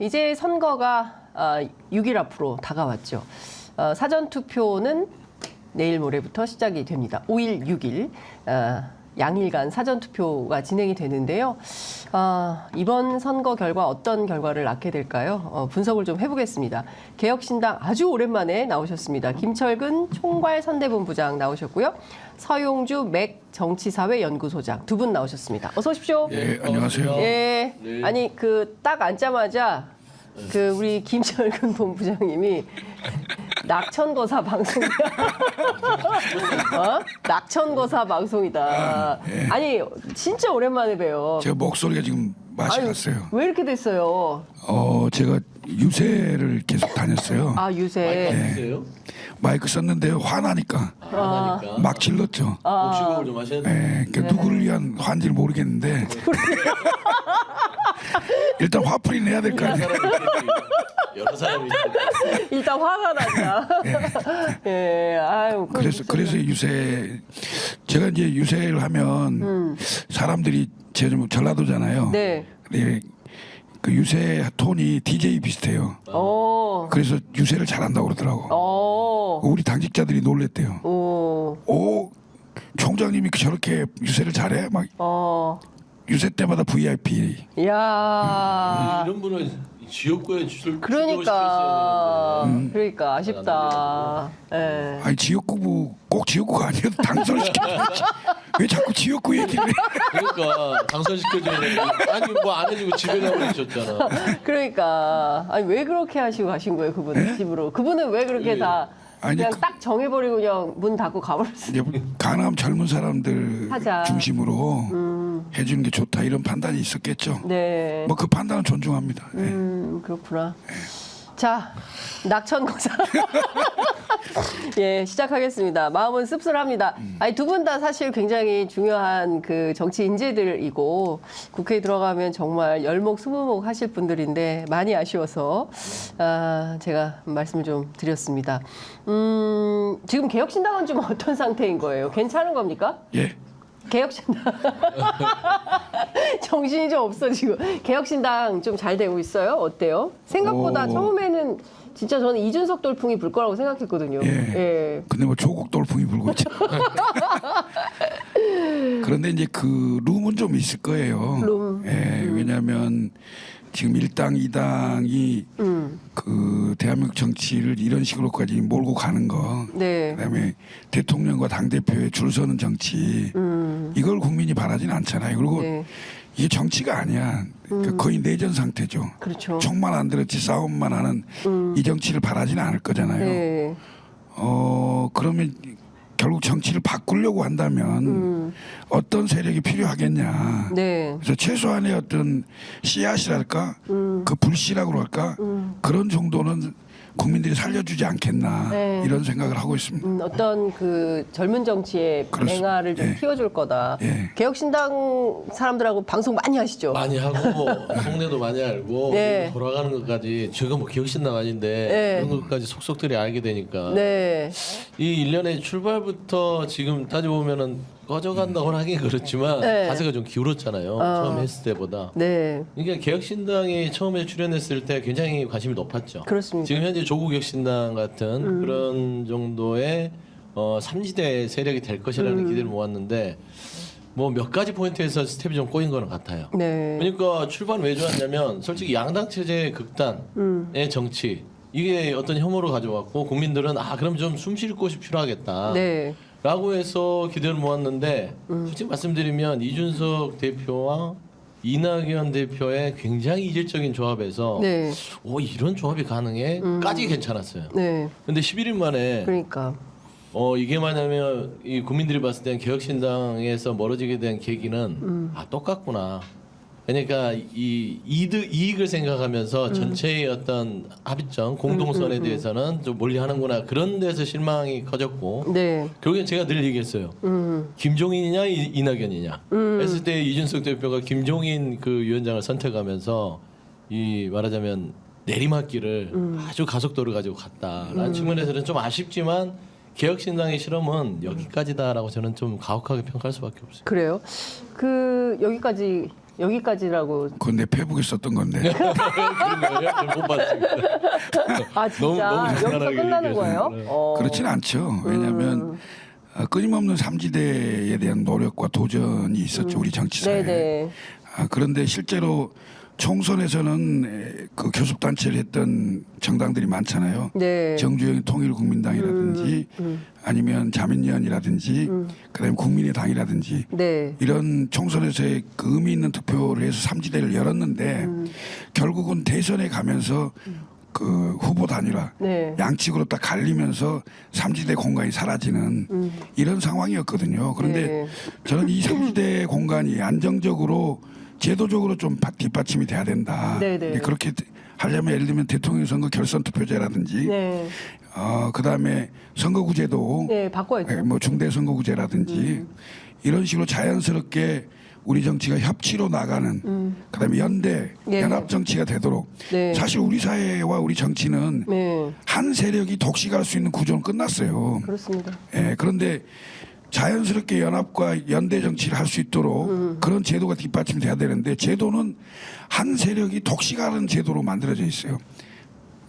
이제 선거가 6일 앞으로 다가왔죠. 사전투표는 내일 모레부터 시작이 됩니다. 5일, 6일 양일간 사전투표가 진행이 되는데요. 이번 선거 결과 어떤 결과를 낳게 될까요? 분석을 좀 해보겠습니다. 개혁신당 아주 오랜만에 나오셨습니다. 김철근 총괄선대본부장 나오셨고요. 서용주 맥 정치사회연구소장 두 분 나오셨습니다. 어서 오십시오. 네, 안녕하세요. 예. 네. 아니 딱 앉자마자 우리 김철근 본부장님이 낙천거사 방송이야. 낙천거사 방송이다. 아니 진짜 오랜만에 봬요. 제가 목소리가 지금 맛이 갔어요. 왜 이렇게 됐어요? 제가 유세를 계속 다녔어요. 유세. 보세요. 마이크 썼는데 화나니까 하니까 막 질렀죠. 복식곡을 좀 하셔야 돼요. 네, 그러니까 누구를 위한 화인지를 모르겠는데 일단 화풀이 내야 될 거 아니에요. 여러 사람이 일단 화가 났다. 예, 아유. 그래서 유세 제가 이제 유세를 하면 사람들이 제가 좀 전라도잖아요. 네. 네, 그 유세 톤이 DJ 비슷해요. 그래서 유세를 잘한다고 그러더라고. 우리 당직자들이 놀랬대요. 오, 총장님이 저렇게 유세를 잘해? 막 유세 때마다 VIP. 이야. 이런 분은 지역구에 그러니까 아쉽다. 예. 아니 지역구부 꼭 지역구가 아니어도 당선시켜야지. 왜 자꾸 지역구 얘기를 해? 그러니까 당선시켜줘야 되는데 아니 뭐 안 해주고 집에 가버리셨잖아. 그러니까 아니 왜 그렇게 하시고 가신 거예요, 그분 집으로? 그분은 왜 그렇게 다 아니, 그냥 딱 정해버리고 그냥 문 닫고 가버렸어요? 이제 강남 젊은 사람들 하자. 중심으로 해주는 게 좋다 이런 판단이 있었겠죠. 네. 뭐 그 판단은 존중합니다. 네. 그렇구나. 자, 낙천거사. 예, 시작하겠습니다. 마음은 씁쓸합니다. 아니, 두 분 다 사실 굉장히 중요한 그 정치 인재들이고 국회에 들어가면 정말 열목 스무목 하실 분들인데 많이 아쉬워서 제가 말씀을 좀 드렸습니다. 지금 개혁신당은 좀 어떤 상태인 거예요? 괜찮은 겁니까? 예. 개혁신당 정신이 좀 없어 지금. 개혁신당 좀 잘 되고 있어요? 어때요? 생각보다 처음에는 진짜 저는 이준석 돌풍이 불 거라고 생각했거든요. 예. 근데 뭐 조국 돌풍이 불고 있죠. 그런데 이제 그 룸은 좀 있을 거예요. 룸. 예. 왜냐하면 지금 일당 이당이 그 대한민국 정치를 이런 식으로까지 몰고 가는 거. 네. 그다음에 대통령과 당 대표에 줄 서는 정치. 이걸 국민이 바라진 않잖아요. 그리고 네. 이게 정치가 아니야. 그러니까 거의 내전 상태죠. 그렇죠. 총만 안 들었지 싸움만 하는 이 정치를 바라지는 않을 거잖아요. 네. 그러면 결국 정치를 바꾸려고 한다면 어떤 세력이 필요하겠냐. 네. 그래서 최소한의 어떤 씨앗이랄까, 그 불씨라고 할까, 그런 정도는 국민들이 살려주지 않겠나 네. 이런 생각을 하고 있습니다. 어떤 그 젊은 정치의 그렇습니다. 맹아를 좀 예. 키워줄 거다. 예. 개혁신당 사람들하고 방송 많이 하시죠? 많이 하고 동네도 많이 알고 네. 돌아가는 것까지 지금 뭐 기억신당 아닌데 네. 그런 것까지 속속들이 알게 되니까 네. 이 일련의 출발부터 지금 따져보면은 꺼져간다고는 하긴 그렇지만 네. 가세가 좀 기울었잖아요. 처음 했을 때보다. 네. 그러니까 개혁신당이 처음에 출연했을 때 굉장히 관심이 높았죠. 그렇습니다. 지금 현재 조국혁신당 같은 그런 정도의 삼지대 세력이 될 것이라는 기대를 모았는데 뭐 몇 가지 포인트에서 스텝이 좀 꼬인 거는 같아요. 네. 그러니까 출발은 왜 좋았냐면 솔직히 양당 체제의 극단의 정치 이게 어떤 혐오로 가져왔고 국민들은 그럼 좀 숨 쉴 곳이 필요하겠다. 네. 라고 해서 기대를 모았는데 솔직히 말씀드리면 이준석 대표와 이낙연 대표의 굉장히 이질적인 조합에서 네. 이런 조합이 가능해?까지 괜찮았어요. 네. 근데 11일 만에 그러니까. 이게 뭐냐면 이 국민들이 봤을 땐 개혁신당에서 멀어지게 된 계기는 똑같구나. 그러니까 이 이익을 생각하면서 전체의 어떤 합의점 공동선에 대해서는 좀 멀리하는구나 그런 데서 실망이 커졌고 네. 결국엔 제가 늘 얘기했어요. 김종인이냐 이낙연이냐 했을 때 이준석 대표가 김종인 그 위원장을 선택하면서 이 말하자면 내리막길을 아주 가속도를 가지고 갔다라는 측면에서는 좀 아쉽지만 개혁신당의 실험은 여기까지다라고 저는 좀 가혹하게 평가할 수밖에 없어요. 그래요? 그 여기까지 여기까지라고. 그건 내 페북에 썼던 건데. 그런 거예요? 저는 못 봤습니다. 아 진짜 너무 여기서 장난하게 끝나는 얘기하시네요. 거예요? 네. 그렇지는 않죠. 왜냐하면 끊임없는 삼지대에 대한 노력과 도전이 있었죠. 우리 정치사에. 네네. 그런데 실제로 총선에서는 그 교섭단체를 했던 정당들이 많잖아요. 네. 정주영 통일국민당이라든지 아니면 자민련이라든지 그다음에 국민의당이라든지 네. 이런 총선에서의 그 의미 있는 투표를 해서 삼지대를 열었는데 결국은 대선에 가면서 그 후보 단일화 네. 양측으로 딱 갈리면서 삼지대 공간이 사라지는 이런 상황이었거든요. 그런데 네. 저는 이 삼지대 공간이 안정적으로 제도적으로 좀 뒷받침이 돼야 된다. 네네. 근데 그렇게 하려면 예를 들면 대통령 선거 결선 투표제라든지 네. 그다음에 선거구제도 네, 바꿔야죠. 뭐 중대 선거구제라든지 이런 식으로 자연스럽게 우리 정치가 협치로 나가는 그다음에 연대 네. 연합 정치가 되도록 네. 사실 우리 사회와 우리 정치는 네. 한 세력이 독식할 수 있는 구조는 끝났어요. 그렇습니다. 예, 그런데 자연스럽게 연합과 연대 정치를 할 수 있도록 그런 제도가 뒷받침돼야 되는데 제도는 한 세력이 독식하는 제도로 만들어져 있어요.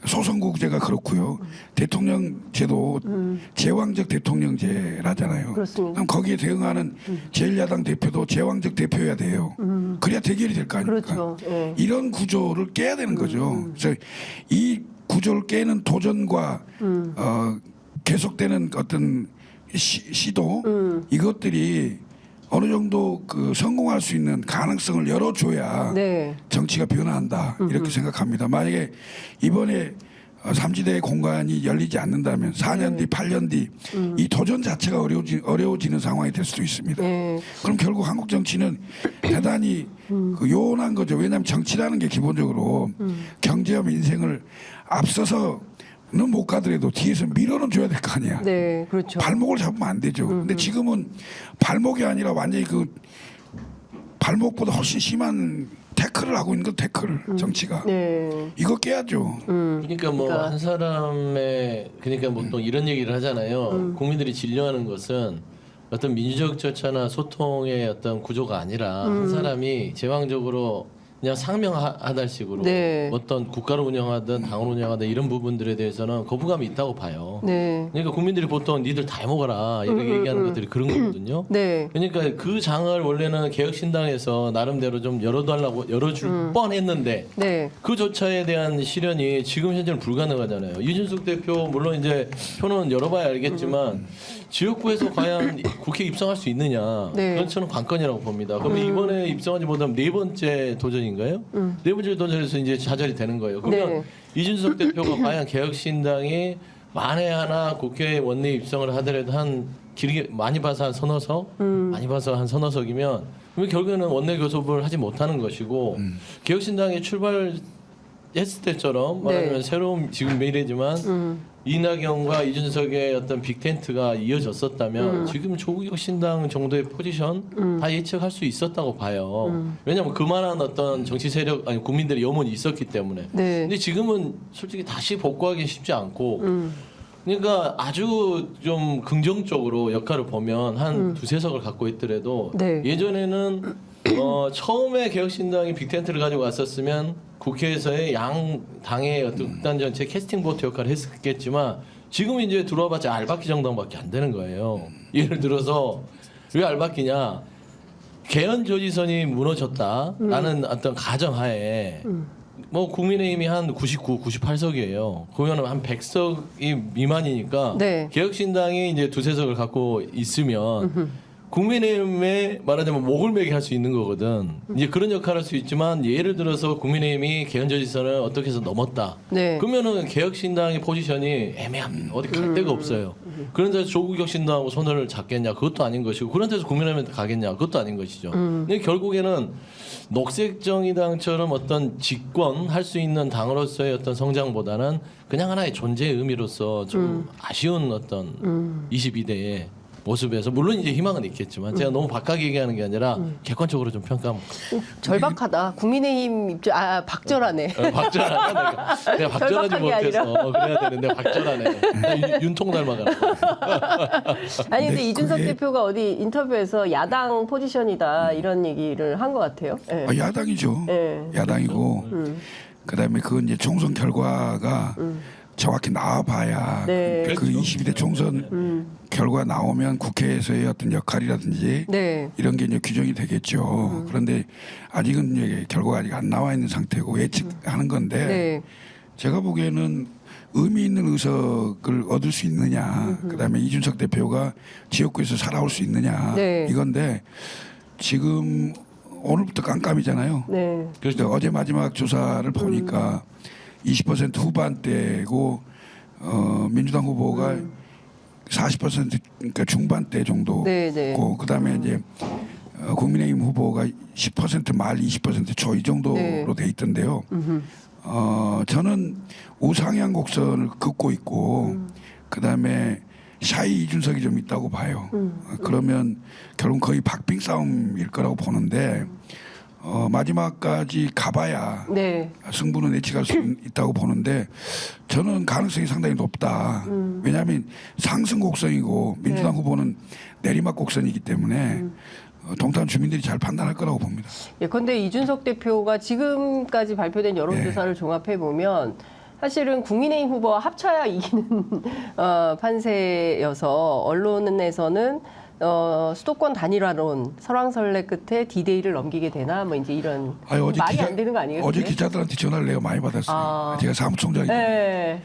소선거구제가 그렇고요. 대통령 제도 제왕적 대통령제라잖아요. 그렇습니다. 그럼 거기에 대응하는 제1야당 대표도 제왕적 대표여야 돼요. 그래야 대결이 될 거 아닙니까? 그렇죠. 네. 이런 구조를 깨야 되는 거죠. 그래서 이 구조를 깨는 도전과 계속되는 어떤 시도 이것들이 어느 정도 그 성공할 수 있는 가능성을 열어줘야 네. 정치가 변화한다 이렇게 생각합니다. 만약에 이번에 삼지대 공간이 열리지 않는다면 4년 뒤, 8년 뒤 이 도전 자체가 어려워지는 상황이 될 수도 있습니다. 네. 그럼 결국 한국 정치는 대단히 그 요원한 거죠. 왜냐하면 정치라는 게 기본적으로 경제와 민생을 앞서서는 못 가더라도 뒤에서 밀어는 줘야 될 거 아니야. 네. 그렇죠. 발목을 잡으면 안 되죠. 근데 지금은 발목이 아니라 완전히 그 발목보다 훨씬 심한 태클을 하고 있는 건 태클 정치가. 네. 이거 깨야죠. 그러니까 뭐 그러니까. 한 사람의 그러니까 보통 이런 얘기를 하잖아요. 국민들이 진료하는 것은 어떤 민주적 절차나 소통의 어떤 구조가 아니라 한 사람이 제왕적으로 그냥 상명하달식으로 네. 어떤 국가를 운영하든 당을 운영하든 이런 부분들에 대해서는 거부감이 있다고 봐요. 네. 그러니까 국민들이 보통 니들 다 해먹어라 이렇게 얘기하는 것들이 그런 거거든요. 네. 그러니까 그 장을 원래는 개혁신당에서 나름대로 좀 열어줄 뻔했는데 네. 그조차에 대한 실현이 지금 현재는 불가능하잖아요. 이준석 대표 물론 이제 표는 열어봐야 알겠지만 지역구에서 과연 국회 입성할 수 있느냐 네. 그건 저는 관건이라고 봅니다. 그러면 이번에 입성하지 못하면 네 번째 도전인가요? 네 번째 도전에서 이제 자절이 되는 거예요. 그러면 네. 이준석 대표가 과연 개혁신당이 만에 하나 국회 원내 입성을 하더라도 한 길게 많이 봐서 한 서너 석, 많이 봐서 한 서너 석이면 그러면 결국에는 원내 교섭을 하지 못하는 것이고 개혁신당이 출발했을 때처럼 말하면 네. 새로운 지금 미래지만 이낙연과 이준석의 어떤 빅텐트가 이어졌었다면 지금 조국혁신당 정도의 포지션 다 예측할 수 있었다고 봐요. 왜냐하면 그만한 어떤 정치 세력 아니 국민들의 염원이 있었기 때문에. 네. 근데 지금은 솔직히 다시 복구하기 쉽지 않고. 그러니까 아주 좀 긍정적으로 역할을 보면 한 두세 석을 갖고 있더라도 네. 예전에는 처음에 개혁신당이 빅텐트를 가지고 왔었으면 국회에서의 양 당의 어떤 극단 정책 캐스팅 보트 역할을 했겠지만 지금 이제 들어와봤자 알바키 정당밖에 안 되는 거예요. 예를 들어서 왜 알바키냐? 개헌 조지선이 무너졌다라는 어떤 가정하에 뭐 국민의힘이 한 99, 98석이에요. 그러면 한 100석이 미만이니까 네. 개혁신당이 이제 두세 석을 갖고 있으면 국민의힘에 말하자면 목을 매게 할 수 있는 거거든. 이제 그런 역할을 할 수 있지만 예를 들어서 국민의힘이 개헌저지선을 어떻게 해서 넘었다. 네. 그러면은 개혁신당의 포지션이 애매합니다. 어디 갈 데가 없어요. 그런 데서 조국혁신당하고 손을 잡겠냐? 그것도 아닌 것이고 그런 데서 국민의힘한테 가겠냐? 그것도 아닌 것이죠. 근데 결국에는 녹색정의당처럼 어떤 집권할 수 있는 당으로서의 어떤 성장보다는 그냥 하나의 존재의 의미로서 좀 아쉬운 어떤 22대에 모습에서 물론 이제 희망은 있겠지만 제가 너무 박하게 얘기하는 게 아니라 객관적으로 좀 평가하면 절박하다. 국민의힘 입장 박절하네. 박절하네. 내가 박절하지 절박한 게 못해서 그래야 되는데 박절하네. 윤통 닮아가지고. 아니 근데 네, 이준석 그게- 대표가 어디 인터뷰에서 야당 포지션이다 이런 얘기를 한 것 같아요. 예. 야당이죠. 예. 야당이고 그다음에 그 이제 총선 결과가 정확히 나와봐야 네. 그 22대 총선 결과 나오면 국회에서의 어떤 역할이라든지 네. 이런 게 이제 규정이 되겠죠. 그런데 아직은 이제 결과가 아직 안 나와 있는 상태고 예측하는 건데 네. 제가 보기에는 의미 있는 의석을 얻을 수 있느냐, 그다음에 이준석 대표가 지역구에서 살아올 수 있느냐 네. 이건데 지금 오늘부터 깜깜이잖아요. 네. 그래서 어제 마지막 조사를 보니까 20% 후반대고 민주당 후보가 40% 그러니까 중반대 정도고 네, 네. 그다음에 이제 국민의힘 후보가 10% 말 20% 초 이 정도로 네. 돼 있던데요. 저는 우상향 곡선을 긋고 있고 그다음에 샤이 이준석이 좀 있다고 봐요. 그러면 결국 거의 박빙 싸움일 거라고 보는데 마지막까지 가봐야 네. 승부는 예측할 수 있다고 보는데 저는 가능성이 상당히 높다. 왜냐하면 상승 곡선이고 민주당 네. 후보는 내리막 곡선이기 때문에 동탄 주민들이 잘 판단할 거라고 봅니다. 예컨대 이준석 대표가 지금까지 발표된 여론조사를 종합해 보면 사실은 국민의힘 후보와 합쳐야 이기는 판세여서 언론에서는 수도권 단일화론 설왕설래 끝에 D-Day를 넘기게 되나 뭐 이제 이런 어제 말이 안 되는 거 아니겠어요? 어제 기자들한테 전화를 내가 많이 받았어요. 아. 제가 사무총장이 네.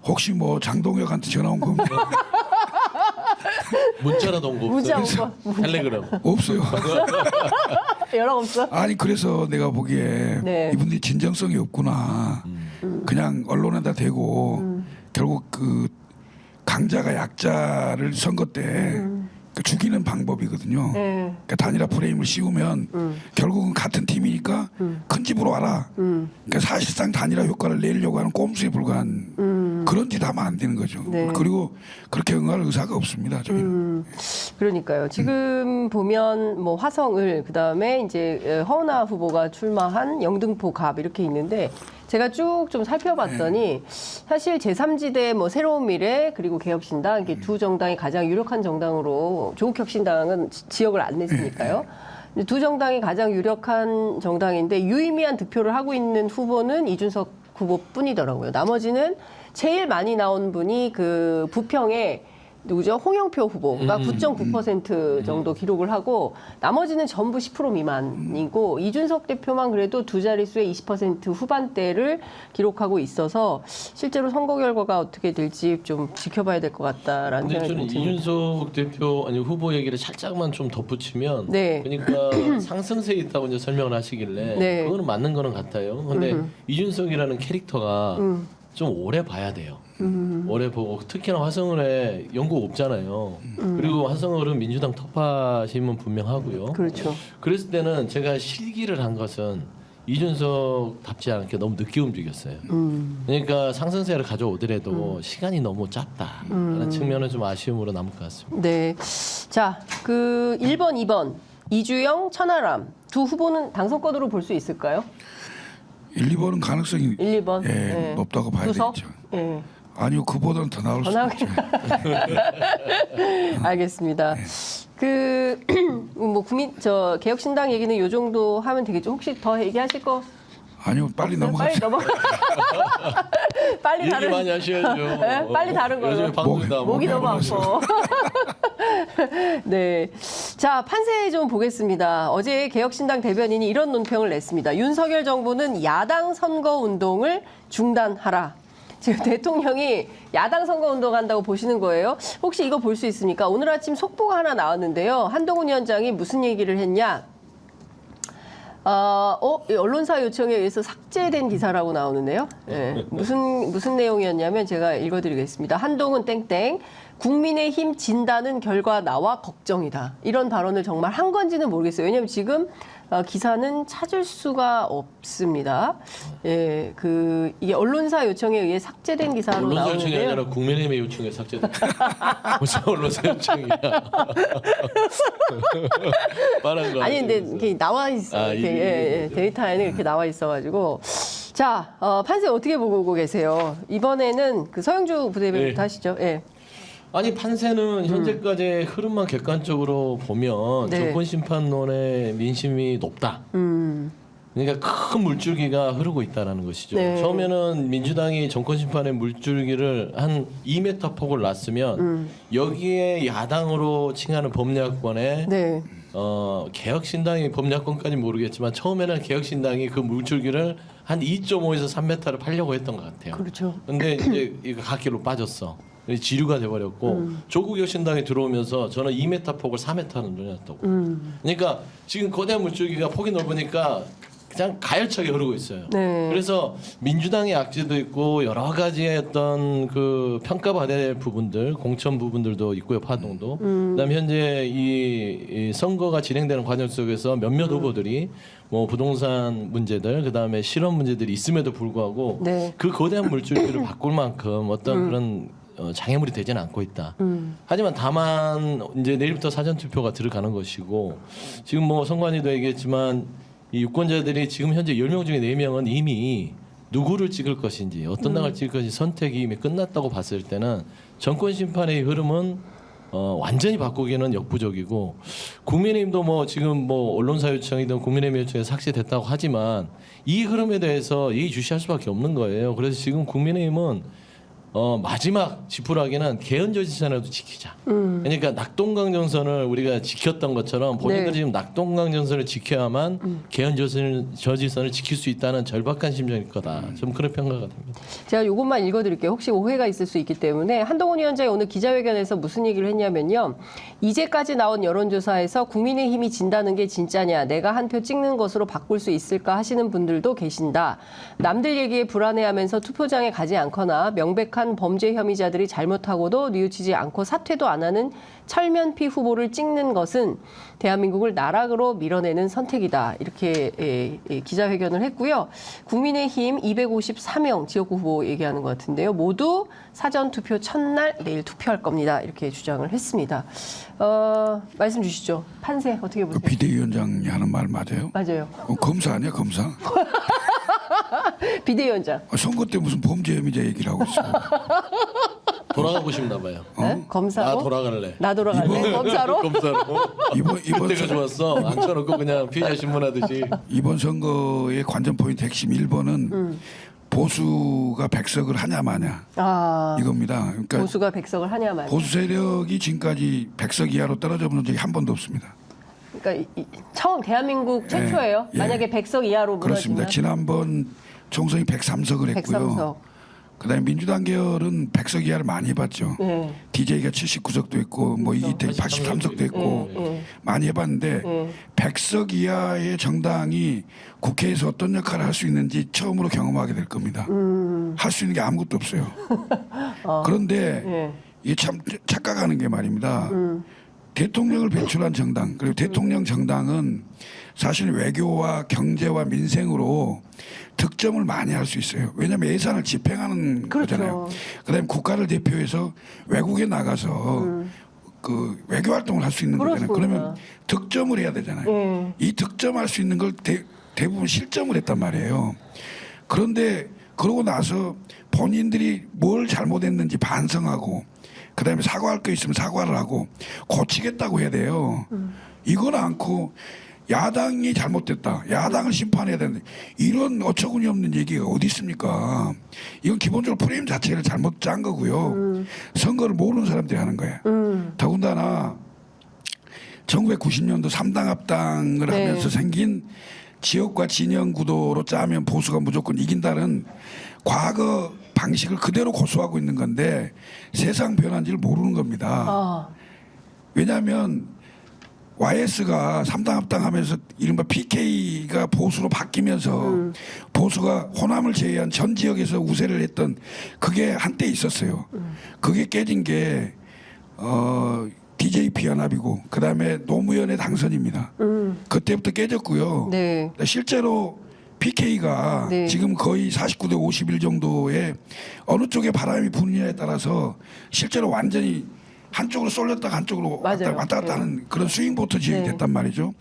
혹시 뭐 장동혁한테 전화 온 겁니까? 문자라도 온 거 문자 없어요? 온 거. 텔레그램. 없어요. 연락 없어? 아니 그래서 내가 보기에 네. 이분들이 진정성이 없구나. 그냥 언론에다 대고 결국 그 강자가 약자를 선거 때 죽이는 방법이거든요. 네. 그러니까 단일화 프레임을 씌우면 결국은 같은 팀이니까 큰 집으로 와라. 그러니까 사실상 단일화 효과를 내려고 하는 꼼수에 불과한 그런 짓 하면 안 되는 거죠. 네. 그리고 그렇게 응할 의사가 없습니다. 저희는. 그러니까요. 지금 보면 뭐 화성을 그다음에 이제 허은하 후보가 출마한 영등포 갑 이렇게 있는데 제가 쭉 좀 살펴봤더니 사실 제3지대 뭐 새로운 미래 그리고 개혁신당 이게 두 정당이 가장 유력한 정당으로 조국혁신당은 지역을 안 냈으니까요. 두 정당이 가장 유력한 정당인데 유의미한 득표를 하고 있는 후보는 이준석 후보뿐이더라고요. 나머지는 제일 많이 나온 분이 그 부평에 누구죠? 홍영표 후보가 9.9% 정도 기록을 하고 나머지는 전부 10% 미만이고 이준석 대표만 그래도 두 자릿수의 20% 후반대를 기록하고 있어서 실제로 선거 결과가 어떻게 될지 좀 지켜봐야 될 것 같다라는 근데 생각이 저는 듭니다. 이준석 대표 아니 후보 얘기를 살짝만 좀 덧붙이면 네. 그러니까 상승세에 있다고 이제 설명을 하시길래 네. 그거는 맞는 거는 같아요. 근데 이준석이라는 캐릭터가 좀 오래 봐야 돼요. 오래 보고 특히나 화성을에 연고 없잖아요. 그리고 화성을은 민주당 텃밭임은 분명하고요. 그렇죠. 그랬을 때는 제가 실기를 한 것은 이준석답지 않게 너무 늦게 움직였어요. 그러니까 상승세를 가져오더라도 시간이 너무 짧다라는 측면은 좀 아쉬움으로 남을 것 같습니다. 네. 자, 그 1번, 2번 이주영, 천하람 두 후보는 당선권으로 볼 수 있을까요? 1, 2번은 가능성이 1, 2번. 예, 높다고 봐야 두석? 되겠죠. 예. 아니요, 그보다는 더 나올 수 있죠. 알겠습니다. 그 뭐 국민 저 개혁신당 얘기는 요 정도 하면 되겠죠. 혹시 더 얘기하실 거? 아니요, 빨리 없어요? 빨리 넘어갑시다. 넘어가. 빨리 얘기 다른 많이 하셔야죠. 네? 빨리 다른 걸로. 요즘에 방송이다. 목이 너무 아파. 네. 자, 판세 좀 보겠습니다. 어제 개혁신당 대변인이 이런 논평을 냈습니다. 윤석열 정부는 야당 선거 운동을 중단하라. 지금 대통령이 야당 선거 운동한다고 보시는 거예요? 혹시 이거 볼 수 있습니까? 오늘 아침 속보가 하나 나왔는데요. 한동훈 위원장이 무슨 얘기를 했냐? 언론사 요청에 의해서 삭제된 기사라고 나오는데요. 네, 무슨 내용이었냐면 제가 읽어드리겠습니다. 한동훈 땡땡 국민의힘 진다는 결과 나와 걱정이다. 이런 발언을 정말 한 건지는 모르겠어요. 왜냐하면 지금 기사는 찾을 수가 없습니다. 예, 이게 언론사 요청에 의해 삭제된 기사로 언론사 요청이 나오는데요. 아니라 국민의힘의 요청에 삭제된. 무슨 언론사 요청이야? 빠른 거. 아니 근데 이렇게 나와 있어. 아, 이렇게, 예. 데이터에는 이렇게 나와 있어가지고. 자, 판세 어떻게 보고 계세요? 이번에는 그 서영주 부대변부터 네. 하시죠. 예. 아니 판세는 현재까지의 흐름만 객관적으로 보면 네. 정권 심판론의 민심이 높다. 그러니까 큰 물줄기가 흐르고 있다라는 것이죠. 네. 처음에는 민주당이 정권 심판의 물줄기를 한 2m 폭을 놨으면 여기에 야당으로 칭하는 법률권에 네. 개혁신당이 법률권까지 모르겠지만 처음에는 개혁신당이 그 물줄기를 한 2.5에서 3m를 팔려고 했던 것 같아요. 그렇죠. 근데 이제 이거 갓길로 빠졌어. 지류가 돼버렸고 조국혁신당이 들어오면서 저는 2m 폭을 4m는 늘렸다고. 그러니까 지금 거대한 물줄기가 폭이 넓으니까 그냥 가열차게 흐르고 있어요. 네. 그래서 민주당의 악재도 있고 여러 가지의 어떤 그 평가받아야 될 부분들, 공천 부분들도 있고요, 파동도. 그다음 현재 이 선거가 진행되는 과정 속에서 몇몇 후보들이 뭐 부동산 문제들, 그다음에 실업 문제들이 있음에도 불구하고 네. 그 거대한 물줄기를 바꿀 만큼 어떤 그런 장애물이 되지는 않고 있다. 하지만 다만 이제 내일부터 사전 투표가 들어가는 것이고 지금 뭐 선관위도 얘기했지만 이 유권자들이 지금 현재 10명 중에 4명은 이미 누구를 찍을 것인지 어떤 당을 찍을 것인지 선택이 이미 끝났다고 봤을 때는 정권 심판의 흐름은 완전히 바꾸기는 역부족이고 국민의힘도 뭐 지금 뭐 언론사 요청이든 국민의힘 요청에 삭제됐다고 하지만 이 흐름에 대해서 예의주시할 수밖에 없는 거예요. 그래서 지금 국민의힘은 마지막 지푸라기는 개헌저지선이라도 지키자. 그러니까 낙동강정선을 우리가 지켰던 것처럼 본인들이 네. 지금 낙동강정선을 지켜야만 개헌저지선을 지킬 수 있다는 절박한 심정일 거다. 좀 그런 평가가 됩니다. 제가 이것만 읽어드릴게요. 혹시 오해가 있을 수 있기 때문에 한동훈 위원장이 오늘 기자회견에서 무슨 얘기를 했냐면요. 이제까지 나온 여론조사에서 국민의힘이 진다는 게 진짜냐, 내가 한 표 찍는 것으로 바꿀 수 있을까 하시는 분들도 계신다. 남들 얘기에 불안해하면서 투표장에 가지 않거나 명백한 범죄 혐의자들이 잘못하고도 뉘우치지 않고 사퇴도 안 하는 철면피 후보를 찍는 것은 대한민국을 나락으로 밀어내는 선택이다. 이렇게 기자회견을 했고요. 국민의힘 254명 지역구 후보 얘기하는 것 같은데요. 모두 사전투표 첫날 내일 투표할 겁니다. 이렇게 주장을 했습니다. 말씀 주시죠. 판세 어떻게 그 보세요? 비대위원장이 하는 말 맞아요? 맞아요. 검사 아니야 검사? 비대위원장. 선거 때 무슨 범죄 혐의자 얘기를 하고 있어. 돌아가고 싶나 봐요. 네? 검사로? 나 돌아갈래. 나 돌아갈래? 검사로? 검사로. 이번 그때가 좋았어. 앉혀놓고 그냥 피의자 신문하듯이. 이번 선거의 관전 포인트 핵심 1번은 보수가 백석을 하냐 마냐 아, 이겁니다. 그러니까 보수가 백석을 하냐 마냐. 보수 세력이 지금까지 백석 이하로 떨어져 본 적이 한 번도 없습니다. 그러니까 처음 대한민국 최초예요. 예. 만약에 백석 이하로 그렇습니다. 무너지면 지난번 총선이 103석을 했고요. 103석. 그다음에 민주당 계열은 100석 이하를 많이 해봤죠. 네. DJ가 79석도 했고 뭐 이기택 83석도 했고 많이 해봤는데 100석 이하의 정당이 국회에서 어떤 역할을 할 수 있는지 처음으로 경험하게 될 겁니다. 할 수 있는 게 아무것도 없어요. 그런데 예. 이게 참 착각하는 게 말입니다. 대통령을 배출한 정당 그리고 대통령 정당은 사실 외교와 경제와 민생으로 득점을 많이 할 수 있어요. 왜냐하면 예산을 집행하는 그렇죠. 거잖아요. 그다음에 국가를 대표해서 외국에 나가서 그 외교 활동을 할 수 있는 거잖아요. 그렇습니다. 그러면 득점을 해야 되잖아요. 이 득점할 수 있는 걸 대부분 실점을 했단 말이에요. 그런데 그러고 나서 본인들이 뭘 잘못했는지 반성하고 그다음에 사과할 거 있으면 사과를 하고 고치겠다고 해야 돼요. 이건 않고 야당이 잘못됐다. 야당을 심판해야 되는데 이런 어처구니 없는 얘기가 어디 있습니까? 이건 기본적으로 프레임 자체를 잘못 짠 거고요. 선거를 모르는 사람들이 하는 거예요. 더군다나 1990년도 3당 합당을 네. 하면서 생긴 지역과 진영 구도로 짜면 보수가 무조건 이긴다는 과거 방식을 그대로 고수하고 있는 건데 세상 변한지를 모르는 겁니다. 아, 왜냐하면 YS가 3당 합당하면서 이른바 PK가 보수로 바뀌면서 보수가 호남을 제외한 전 지역에서 우세를 했던 그게 한때 있었어요. 그게 깨진 게 DJP 연합이고 그다음에 노무현의 당선입니다. 그때부터 깨졌고요. 네. 실제로 PK가 네. 지금 거의 49대 51 정도에 어느 쪽에 바람이 부느냐에 따라서 실제로 완전히 한쪽으로 쏠렸다가 한쪽으로 맞아요. 왔다 갔다 네. 하는 그런 스윙보트 지역이 네. 됐단 말이죠.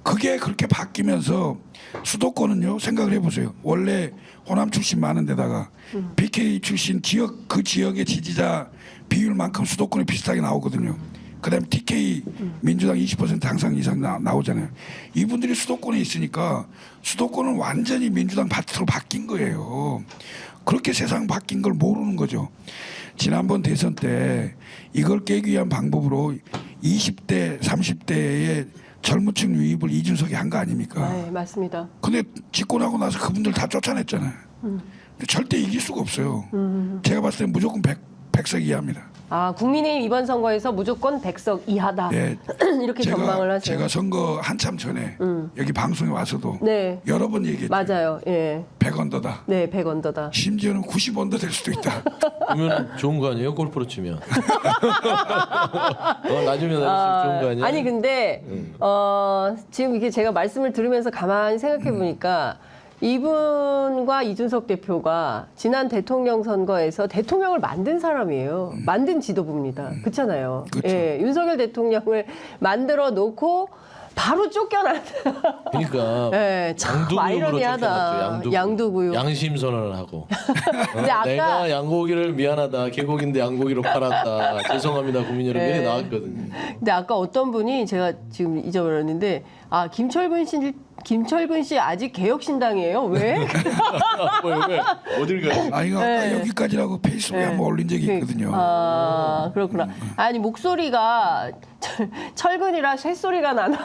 그게 그렇게 바뀌면서 수도권은요, 생각을 해보세요. 원래 호남 출신 많은 데다가 PK 출신 지역, 그 지역의 지지자 비율만큼 수도권이 비슷하게 나오거든요. 그다음에 TK 민주당 20% 항상 이상 나오잖아요. 이분들이 수도권에 있으니까 수도권은 완전히 민주당 밭으로 바뀐 거예요. 그렇게 세상 바뀐 걸 모르는 거죠. 지난번 대선 때 이걸 깨기 위한 방법으로 20대, 30대의 젊은 층 유입을 이준석이 한 거 아닙니까? 네, 맞습니다. 근데 집권하고 나서 그분들 다 쫓아냈잖아요. 근데 절대 이길 수가 없어요. 제가 봤을 때 무조건 100석 이하입니다. 아, 국민의힘 이번 선거에서 무조건 100석 이하다. 네. 이렇게 전망을 하세요. 제가 선거 한참 전에 여기 방송에 와서도 네. 여러 번 얘기했죠. 맞아요. 예. 100언더다. 네, 100언더다. 심지어는 90언더 될 수도 있다. 그러면 좋은 거 아니에요? 골프로 치면. 나중에 나갈수록 좋은 거 아니야? 아니 근데 지금 이게 제가 말씀을 들으면서 가만히 생각해 보니까 이분과 이준석 대표가 지난 대통령 선거에서 대통령을 만든 사람이에요. 만든 지도부입니다. 그렇잖아요. 그렇죠. 예, 윤석열 대통령을 만들어 놓고 바로 쫓겨난. 그러니까 예, 참 양두구육으로 아이러니하다. 쫓겨났죠. 양두구육. 양심 선언을 하고. 근데 아까 내가 양고기를 미안하다. 개고기인데 양고기로 팔았다. 죄송합니다. 국민 여러분. 네. 이렇게 나왔거든요. 근데 아까 어떤 분이 제가 지금 잊어버렸는데 아 김철근 씨 아직 개혁신당이에요? 왜? 왜? 어딜 가요? 아 이거 아까 여기까지라고 페이스북에 한번 올린 적이 있거든요. 아 그렇구나. 아니 목소리가 철근이라 쇳소리가 나는.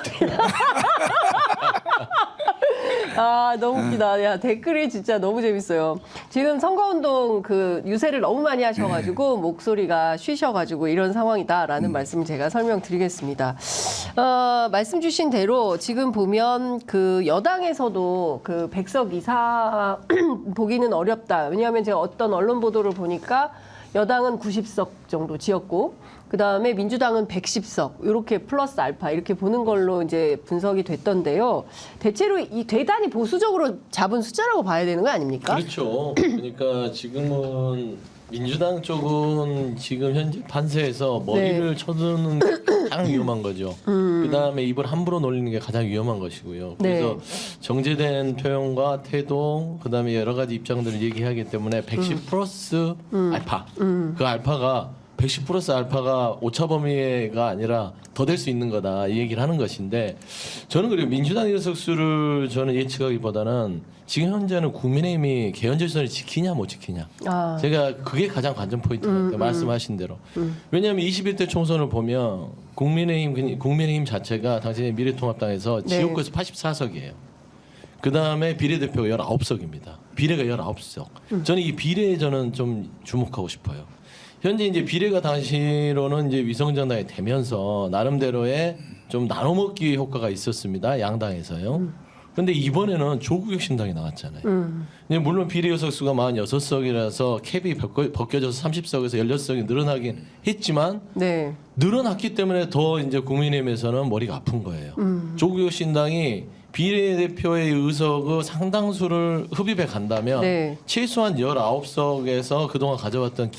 아 너무 웃기다. 야 댓글이 진짜 너무 재밌어요. 지금 선거운동 그 유세를 너무 많이 하셔가지고 목소리가 쉬셔가지고 이런 상황이다라는 말씀을 제가 설명드리겠습니다. 말씀 주신 대로 지금 보면 그 여당에서도 그 100석 이상 보기는 어렵다. 왜냐하면 제가 어떤 언론 보도를 보니까 여당은 90석 정도 지었고 그다음에 민주당은 110석 이렇게 플러스 알파 이렇게 보는 걸로 이제 분석이 됐던데요. 대체로 이 대단히 보수적으로 잡은 숫자라고 봐야 되는 거 아닙니까? 그렇죠. 그러니까 지금은 민주당 쪽은 지금 현재 판세에서 머리를 쳐드는 게 가장 위험한 거죠. 그다음에 입을 함부로 놀리는 게 가장 위험한 것이고요. 그래서 정제된 표현과 태도, 그다음에 여러 가지 입장들을 얘기하기 때문에 110 플러스 알파. 그 알파가 110 플러스 알파가 오차 범위가 아니라 더 될 수 있는 거다 이 얘기를 하는 것인데 저는 그래요. 민주당 의석수를 저는 예측하기보다는 지금 현재는 국민의힘이 개헌질서를 지키냐 못 지키냐. 아. 제가 그게 가장 관전 포인트예요. 말씀하신 대로. 왜냐하면 21대 총선을 보면 국민의힘 자체가 당시에 미래통합당에서 네. 지역구에서 84석이에요. 그 다음에 비례대표가 19석입니다. 비례가 19석. 저는 이 비례에 저는 좀 주목하고 싶어요. 현재 이제 비례가 당시로는 이제 위성정당이 되면서 나름대로의 좀 나눠먹기 효과가 있었습니다. 양당에서요. 근데 이번에는 조국혁 신당이 나왔잖아요. 근데 물론 비례 의석수가 46석이라서 캡이 벗겨져서 30석에서 16석이 늘어나긴 했지만 네. 늘어났기 때문에 더 이제 국민의힘에서는 머리가 아픈 거예요. 조국혁 신당이 비례대표의 의석의 상당수를 흡입해 간다면 네. 최소한 19석에서 그동안 가져왔던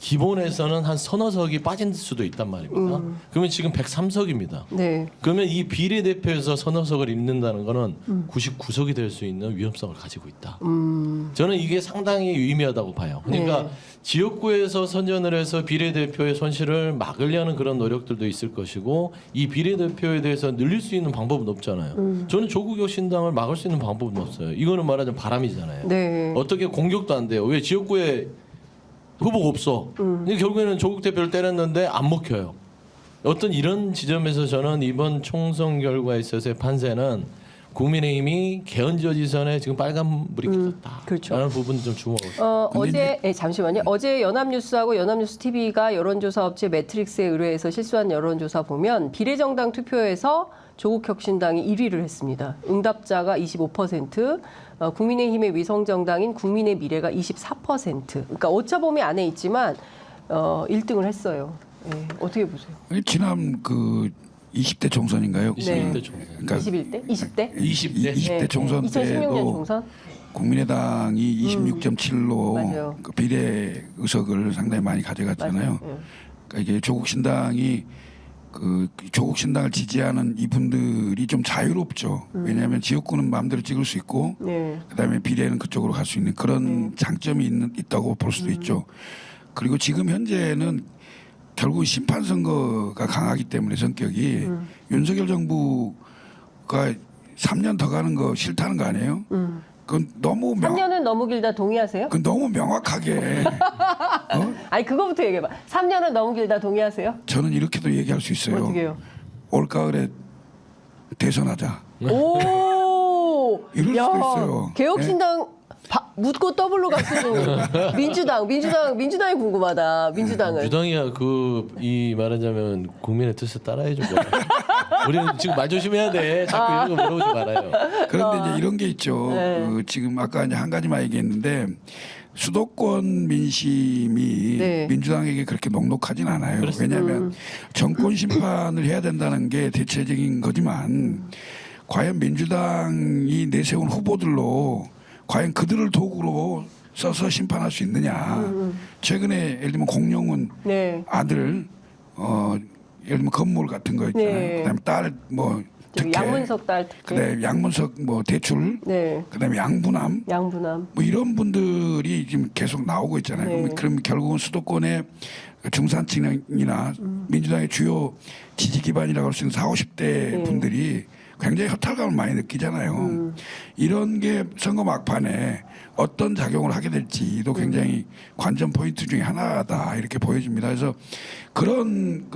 기본에서는 한 서너 석이 빠진 수도 있단 말입니다. 그러면 지금 103석입니다. 네. 그러면 이 비례대표에서 서너 석을 입는다는 거는 99석이 될 수 있는 위험성을 가지고 있다. 저는 이게 상당히 유의미하다고 봐요. 그러니까 네. 지역구에서 선전을 해서 비례대표의 손실을 막으려는 그런 노력들도 있을 것이고 이 비례대표에 대해서 늘릴 수 있는 방법은 없잖아요. 저는 조국혁 신당을 막을 수 있는 방법은 없어요. 이거는 말하자면 바람이잖아요. 네. 어떻게 공격도 안 돼요. 왜 지역구에 후보가 없어. 근데 결국에는 조국 대표를 때렸는데 안 먹혀요. 어떤 이런 지점에서 저는 이번 총선 결과에 있어서의 판세는 국민의힘이 개헌저지선에 지금 빨간불이 켜졌다. 그렇죠. 라는 부분 좀 주목하고 싶어요. 어제 잠시만요. 어제 연합뉴스하고 연합뉴스 TV가 여론조사 업체 매트릭스에 의뢰해서 실시한 여론조사 보면 비례정당 투표에서 조국혁신당이 1위를 했습니다. 응답자가 25%, 국민의힘의 위성정당인 국민의 미래가 24%. 그러니까 오차범위 안에 있지만 1등을 했어요. 예, 어떻게 보세요? 지난 그 20대 총선인가요? 21대 총선. 그러니까 21대? 20대? 20대 총선 2016년 때도 총선? 국민의당이 26.7로 맞아요. 그 비례 의석을 상당히 많이 가져갔잖아요. 맞아요. 그러니까 이게 조국 신당이 그 조국 신당을 지지하는 이분들이 좀 자유롭죠. 왜냐하면 지역구는 마음대로 찍을 수 있고, 네. 그다음에 비례는 그쪽으로 갈 수 있는 그런 장점이 있다고 볼 수도 있죠. 그리고 지금 현재는 결국 심판 선거가 강하기 때문에 성격이 윤석열 정부가 3년 더 가는 거 싫다는 거 아니에요? 그건 너무 3년은 너무 길다 동의하세요? 그건 너무 명확하게 아니 그거부터 얘기해봐. 3년은 너무 길다 동의하세요? 저는 이렇게도 얘기할 수 있어요. 어떻게요? 올 가을에 대선하자. 오, 이럴 수도 있어요. 개혁신당 묻고 더블로 갔으니 민주당이 궁금하다. 민주당은 민주당이야 이 말하자면 국민의 뜻을 따라해 줄 거야. 우리는 지금 말 조심해야 돼. 자꾸 이런 거 물어보지 말아요. 그런데 이제 이런 게 있죠. 네. 지금 아까 이제 한 가지만 얘기했는데 수도권 민심이 네. 민주당에게 그렇게 녹록하진 않아요. 왜냐하면 정권 심판을 해야 된다는 게 대체적인 거지만 과연 민주당이 내세운 후보들로 과연 그들을 도구로 써서 심판할 수 있느냐. 최근에 예를 들면 공룡은 네. 아들 예를 들면 건물 같은 거 있잖아요. 네. 그다음에 딸 뭐 특혜, 양문석 딸 특혜. 그다음에 양문석 뭐 대출, 네. 그다음에 양부남 양부남. 뭐 이런 분들이 지금 계속 나오고 있잖아요. 네. 그럼 결국은 수도권의 중산층이나 민주당의 주요 지지 기반이라고 할 수 있는 40, 50대 분들이 굉장히 허탈감을 많이 느끼잖아요. 이런 게 선거 막판에 어떤 작용을 하게 될지도 굉장히 관전 포인트 중에 하나다 이렇게 보여집니다. 그래서 그런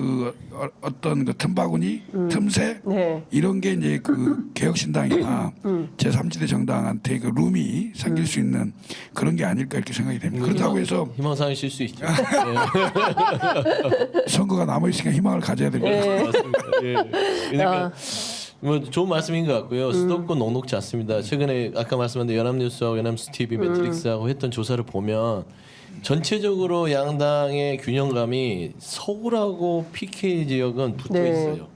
어떤 그 틈바구니, 틈새 네. 이런 게 이제 그 개혁신당이나 제3지대 정당한테 그 룸이 생길 수 있는 그런 게 아닐까 이렇게 생각이 됩니다. 그렇다고 해서 희망사항이실 수 있죠. 선거가 남아 있으니까 희망을 가져야 됩니다. 네. 맞습니다. 예. 그러니까 뭐 좋은 말씀인 것 같고요. 수도권 녹록지 않습니다. 최근에 아까 말씀한 대로 연합뉴스하고 연합뉴스 TV, 매트릭스하고 했던 조사를 보면 전체적으로 양당의 균형감이 서울하고 PK 지역은 붙어 네. 있어요.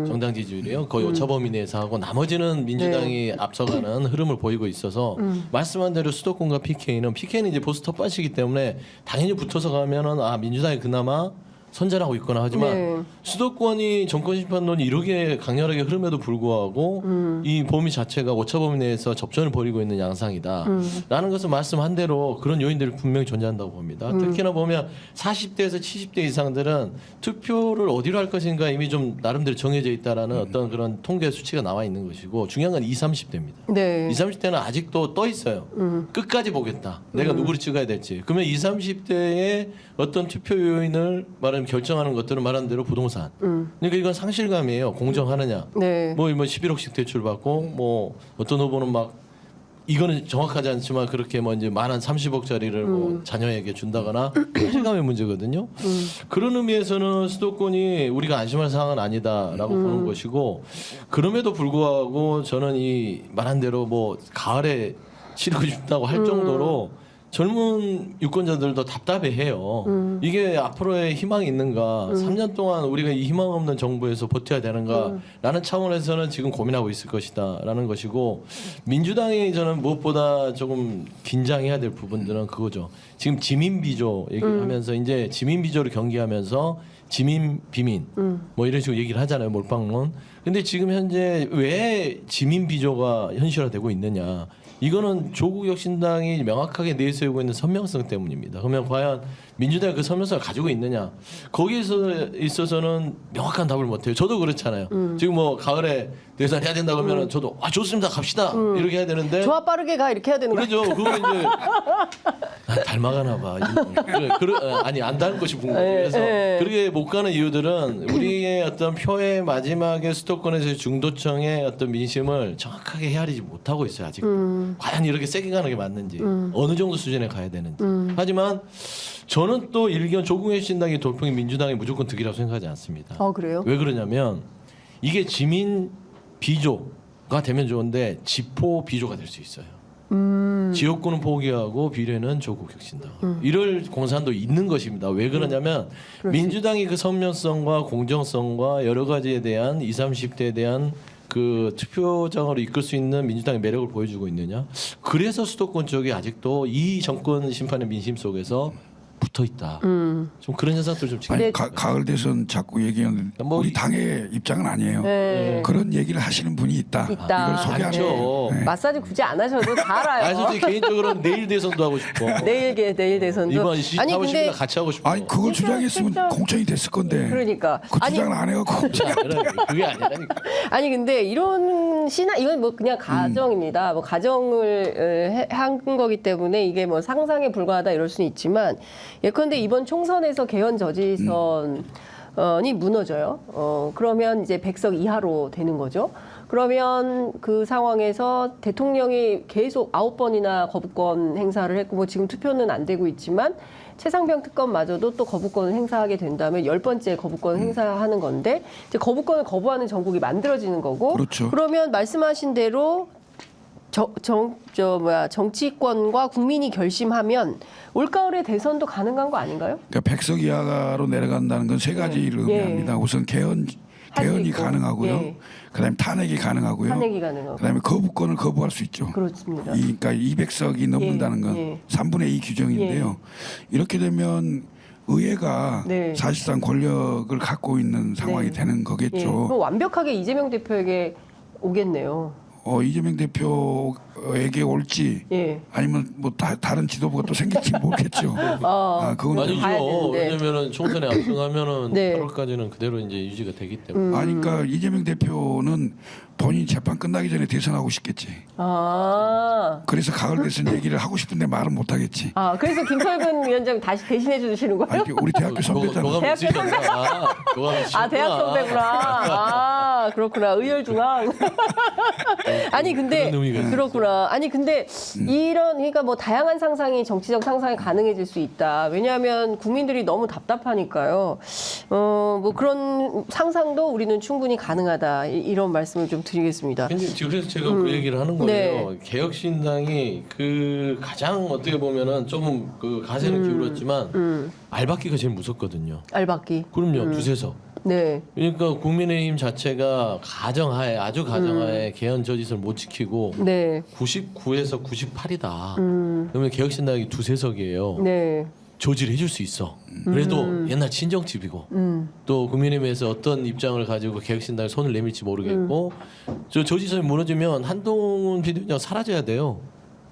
정당 지지율이요. 거의 오차범위 내에서 하고 나머지는 민주당이 앞서가는 흐름을 보이고 있어서 말씀한 대로 수도권과 PK는 이제 보수 텃밭이기 때문에 당연히 붙어서 가면은 민주당이 그나마 선전하고 있거나 하지만 네. 수도권이 정권 심판론이 이렇게 강렬하게 흐름에도 불구하고 이 범위 자체가 오차 범위 내에서 접전을 벌이고 있는 양상이다. 라는 것을 말씀한 대로 그런 요인들이 분명히 존재한다고 봅니다. 특히나 보면 40대에서 70대 이상들은 투표를 어디로 할 것인가 이미 좀 나름대로 정해져 있다라는 어떤 그런 통계 수치가 나와 있는 것이고 중요한 건 20, 30대입니다. 네. 20, 30대는 아직도 떠 있어요. 끝까지 보겠다. 내가 누구를 찍어야 될지. 그러면 20, 30대의 어떤 투표 요인을 말하면 결정하는 것들은 말한 대로 부동산. 그러니까 이건 상실감이에요. 공정하느냐. 네. 뭐 11억씩 대출 받고 뭐 어떤 후보는 막 이거는 정확하지 않지만 그렇게 뭐 이제 만 한 30억짜리를 뭐 자녀에게 준다거나 상실감의 문제거든요. 그런 의미에서는 수도권이 우리가 안심할 사항은 아니다라고 보는 것이고 그럼에도 불구하고 저는 이 말한 대로 뭐 가을에 치르고 싶다고 할 정도로 젊은 유권자들도 답답해해요. 이게 앞으로의 희망이 있는가? 3년 동안 우리가 이 희망 없는 정부에서 버텨야 되는가? 라는 차원에서는 지금 고민하고 있을 것이다. 라는 것이고 민주당이 저는 무엇보다 조금 긴장해야 될 부분들은 그거죠. 지금 지민비조 얘기하면서 이제 지민비조를 경계하면서 지민 비민 뭐 이런 식으로 얘기를 하잖아요. 몰빵론. 근데 지금 현재 왜 지민비조가 현실화되고 있느냐? 이거는 조국 혁신당이 명확하게 내세우고 있는 선명성 때문입니다. 그러면 과연 민주당이 그 선명성을 가지고 있느냐? 거기에서 있어서는 명확한 답을 못해요. 저도 그렇잖아요. 지금 뭐 가을에 대선해야 된다고 하면 저도 좋습니다. 갑시다. 이렇게 해야 되는데 좋아 빠르게 가 이렇게 해야 되는 거야. 그렇죠. 그거 이제 닮아가나 봐. 아니 안 닮은 것이 궁금해. 그래서 그렇게 못 가는 이유들은 우리의 어떤 표의 마지막에 수도권에서의 중도층의 어떤 민심을 정확하게 헤아리지 못하고 있어요. 아직. 과연 이렇게 세게 가는 게 맞는지 어느 정도 수준에 가야 되는지. 하지만 저는 또 일견 조국의 신당의 돌풍이 민주당이 무조건 득이라고 생각하지 않습니다. 그래요? 왜 그러냐면 이게 지민 비조가 되면 좋은데 지포 비조가 될 수 있어요. 지역구는 포기하고 비례는 조국 혁신당. 이럴 공산도 있는 것입니다. 왜 그러냐면 민주당이 그 선명성과 공정성과 여러 가지에 대한 20, 30대에 대한 그 투표장으로 이끌 수 있는 민주당의 매력을 보여주고 있느냐? 그래서 수도권 쪽이 아직도 이 정권 심판의 민심 속에서 붙어 있다. 좀 그런 현상들 좀 아니, 지금 가을 대선 자꾸 얘기하는데 뭐 우리 당의 입장은 아니에요. 네. 그런 얘기를 하시는 분이 있다. 있다. 이걸 소개하는 알죠. 거예요. 네. 마사지 굳이 안 하셔도 다 알아요. 아니 솔직히 개인적으로는 내일 대선도 하고 싶고 내일 대선도. 이번 아니 시타고 근데 싶으니까 같이 하고 싶고. 아니 그걸 주장했으면 진짜- 공천이 됐을 건데 그러니까 그 아니 주장을 안 해갖고 그게 아니라니까. 아니 근데 이런 이건 뭐 그냥 가정입니다. 뭐 가정을 한 거기 때문에 이게 뭐 상상에 불과하다 이럴 수는 있지만 예컨대 이번 총선에서 개헌 저지선이 무너져요. 그러면 이제 100석 이하로 되는 거죠. 그러면 그 상황에서 대통령이 계속 9번이나 거부권 행사를 했고 뭐 지금 투표는 안 되고 있지만 최상병 특검마저도 또 거부권을 행사하게 된다면 10번째 거부권 행사하는 건데 이제 거부권을 거부하는 전국이 만들어지는 거고 그렇죠. 그러면 말씀하신 대로 정치권과 국민이 결심하면 올가을에 대선도 가능한 거 아닌가요? 그러니까 100석 이하로 내려간다는 건 세 가지를 예. 의미합니다. 우선 개헌이 있고. 가능하고요. 예. 그다음에 탄핵이 가능하고요. 탄핵이 가능하고. 그다음에 거부권을 거부할 수 있죠. 그렇습니다. 그러니까 200석이 넘는다는 건 예. 3분의 2 규정인데요. 이렇게 되면 의회가 네. 사실상 권력을 갖고 있는 상황이 네. 되는 예. 거겠죠. 그럼 완벽하게 이재명 대표에게 오겠네요. 이재명 대표에게 올지 예. 아니면 뭐 다른 지도부가 또 생길지 모르겠죠. 그건 아니죠. 봐야 되는데. 왜냐면은 총선에 압승하면은 네. 8월까지는 그대로 이제 유지가 되기 때문에. 아니, 그러니까 이재명 대표는 본인 재판 끝나기 전에 대선하고 싶겠지. 그래서 가을 대선 얘기를 하고 싶은데 말은 못 하겠지. 그래서 김철근 위원장 다시 대신해 주시는 거예요? 아니, 우리 대학교 선배잖아. 교감 대학교 있으셨나? 교감 대학 선배구나. 그렇구나. 의열중앙. 아니 근데 그런 의미가 그렇구나. 아니 근데 그러니까 뭐 다양한 상상이 정치적 상상이 가능해질 수 있다. 왜냐하면 국민들이 너무 답답하니까요. 뭐 그런 상상도 우리는 충분히 가능하다. 이런 말씀을 좀 드리겠습니다. 그래서 제가 그 얘기를 하는 거예요. 네. 개혁신당이 그 가장 어떻게 보면은 조금 그 가세는 기울었지만 알박기가 제일 무섭거든요. 알박기. 그럼요, 두세석. 네. 그러니까 국민의힘 자체가 가정하에 아주 가정하에 개헌 저짓을 못 지키고 네. 99에서 98이다. 그러면 개혁신당이 두세석이에요. 네. 조지를 해줄 수 있어. 그래도 옛날 친정집이고 또 국민의힘에서 어떤 입장을 가지고 개혁신당에 손을 내밀지 모르겠고 저 조지선이 무너지면 한동훈 비대위원장 사라져야 돼요.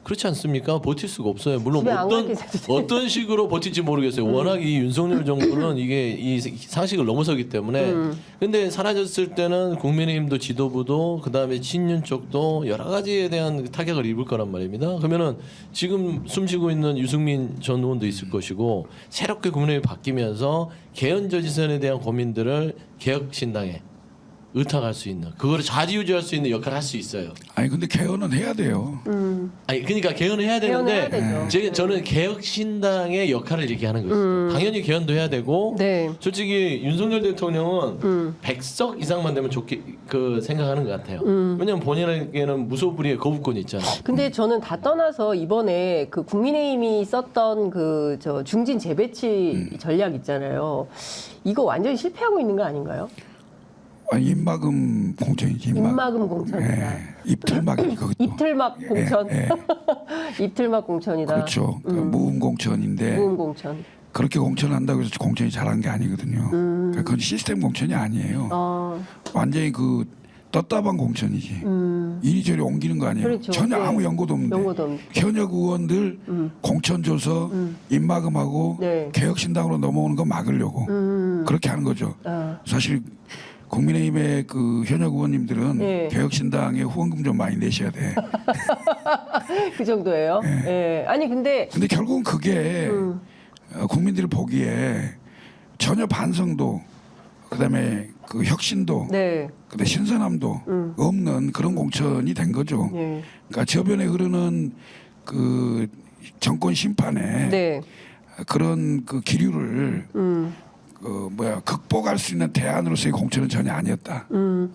그렇지 않습니까? 버틸 수가 없어요. 물론 집에 안 가게 되죠. 어떤 식으로 버틸지 모르겠어요. 워낙 이 윤석열 정부는 이게 이 상식을 넘어서기 때문에. 근데 사라졌을 때는 국민의힘도 지도부도 그다음에 친윤 쪽도 여러 가지에 대한 타격을 입을 거란 말입니다. 그러면은 지금 숨쉬고 있는 유승민 전 의원도 있을 것이고 새롭게 국민의힘이 바뀌면서 개헌 저지선에 대한 고민들을 개혁신당에 의탁할 수 있는 그거를 좌지우지할 수 있는 역할을 할 수 있어요. 아니 근데 개헌은 해야 돼요. 아니 그러니까 개헌을 해야 개헌을 되는데 해야 되죠. 저는 개혁신당의 역할을 얘기하는 것이죠. 당연히 개헌도 해야 되고 네. 솔직히 윤석열 대통령은 100석 이상만 되면 좋게 그 생각하는 것 같아요. 왜냐하면 본인에게는 무소불위의 거부권이 있잖아요. 근데 저는 다 떠나서 이번에 그 국민의힘이 썼던 그 중진 재배치 전략 있잖아요. 이거 완전히 실패하고 있는 거 아닌가요? 아니, 입막음 공천이지. 입막음 공천이다. 입틀막 그것도. 입틀막 공천. 예. 입틀막 공천이다. 그렇죠. 무음 공천인데 무음 공천. 그렇게 공천한다고 해서 공천이 잘한 게 아니거든요. 그러니까 그건 시스템 공천이 아니에요. 완전히 그 떴다방 공천이지. 이리저리 옮기는 거 아니에요. 그렇죠. 전혀 네. 아무 연고도 없는데. 연고도 없는데. 현역 의원들 공천 줘서 입막음하고 네. 개혁신당으로 넘어오는 거 막으려고 그렇게 하는 거죠. 사실 국민의힘의 그 현역 의원님들은 네. 개혁신당에 후원금 좀 많이 내셔야 돼. 그 정도예요. 예. 아니 근데 결국은 그게 국민들이 보기에 전혀 반성도 그다음에 그 혁신도 네. 그다음에 신선함도 없는 그런 공천이 된 거죠. 예. 그러니까 저변에 흐르는 그 정권 심판에 네. 그런 그 기류를 극복할 수 있는 대안으로서의 공천은 전혀 아니었다.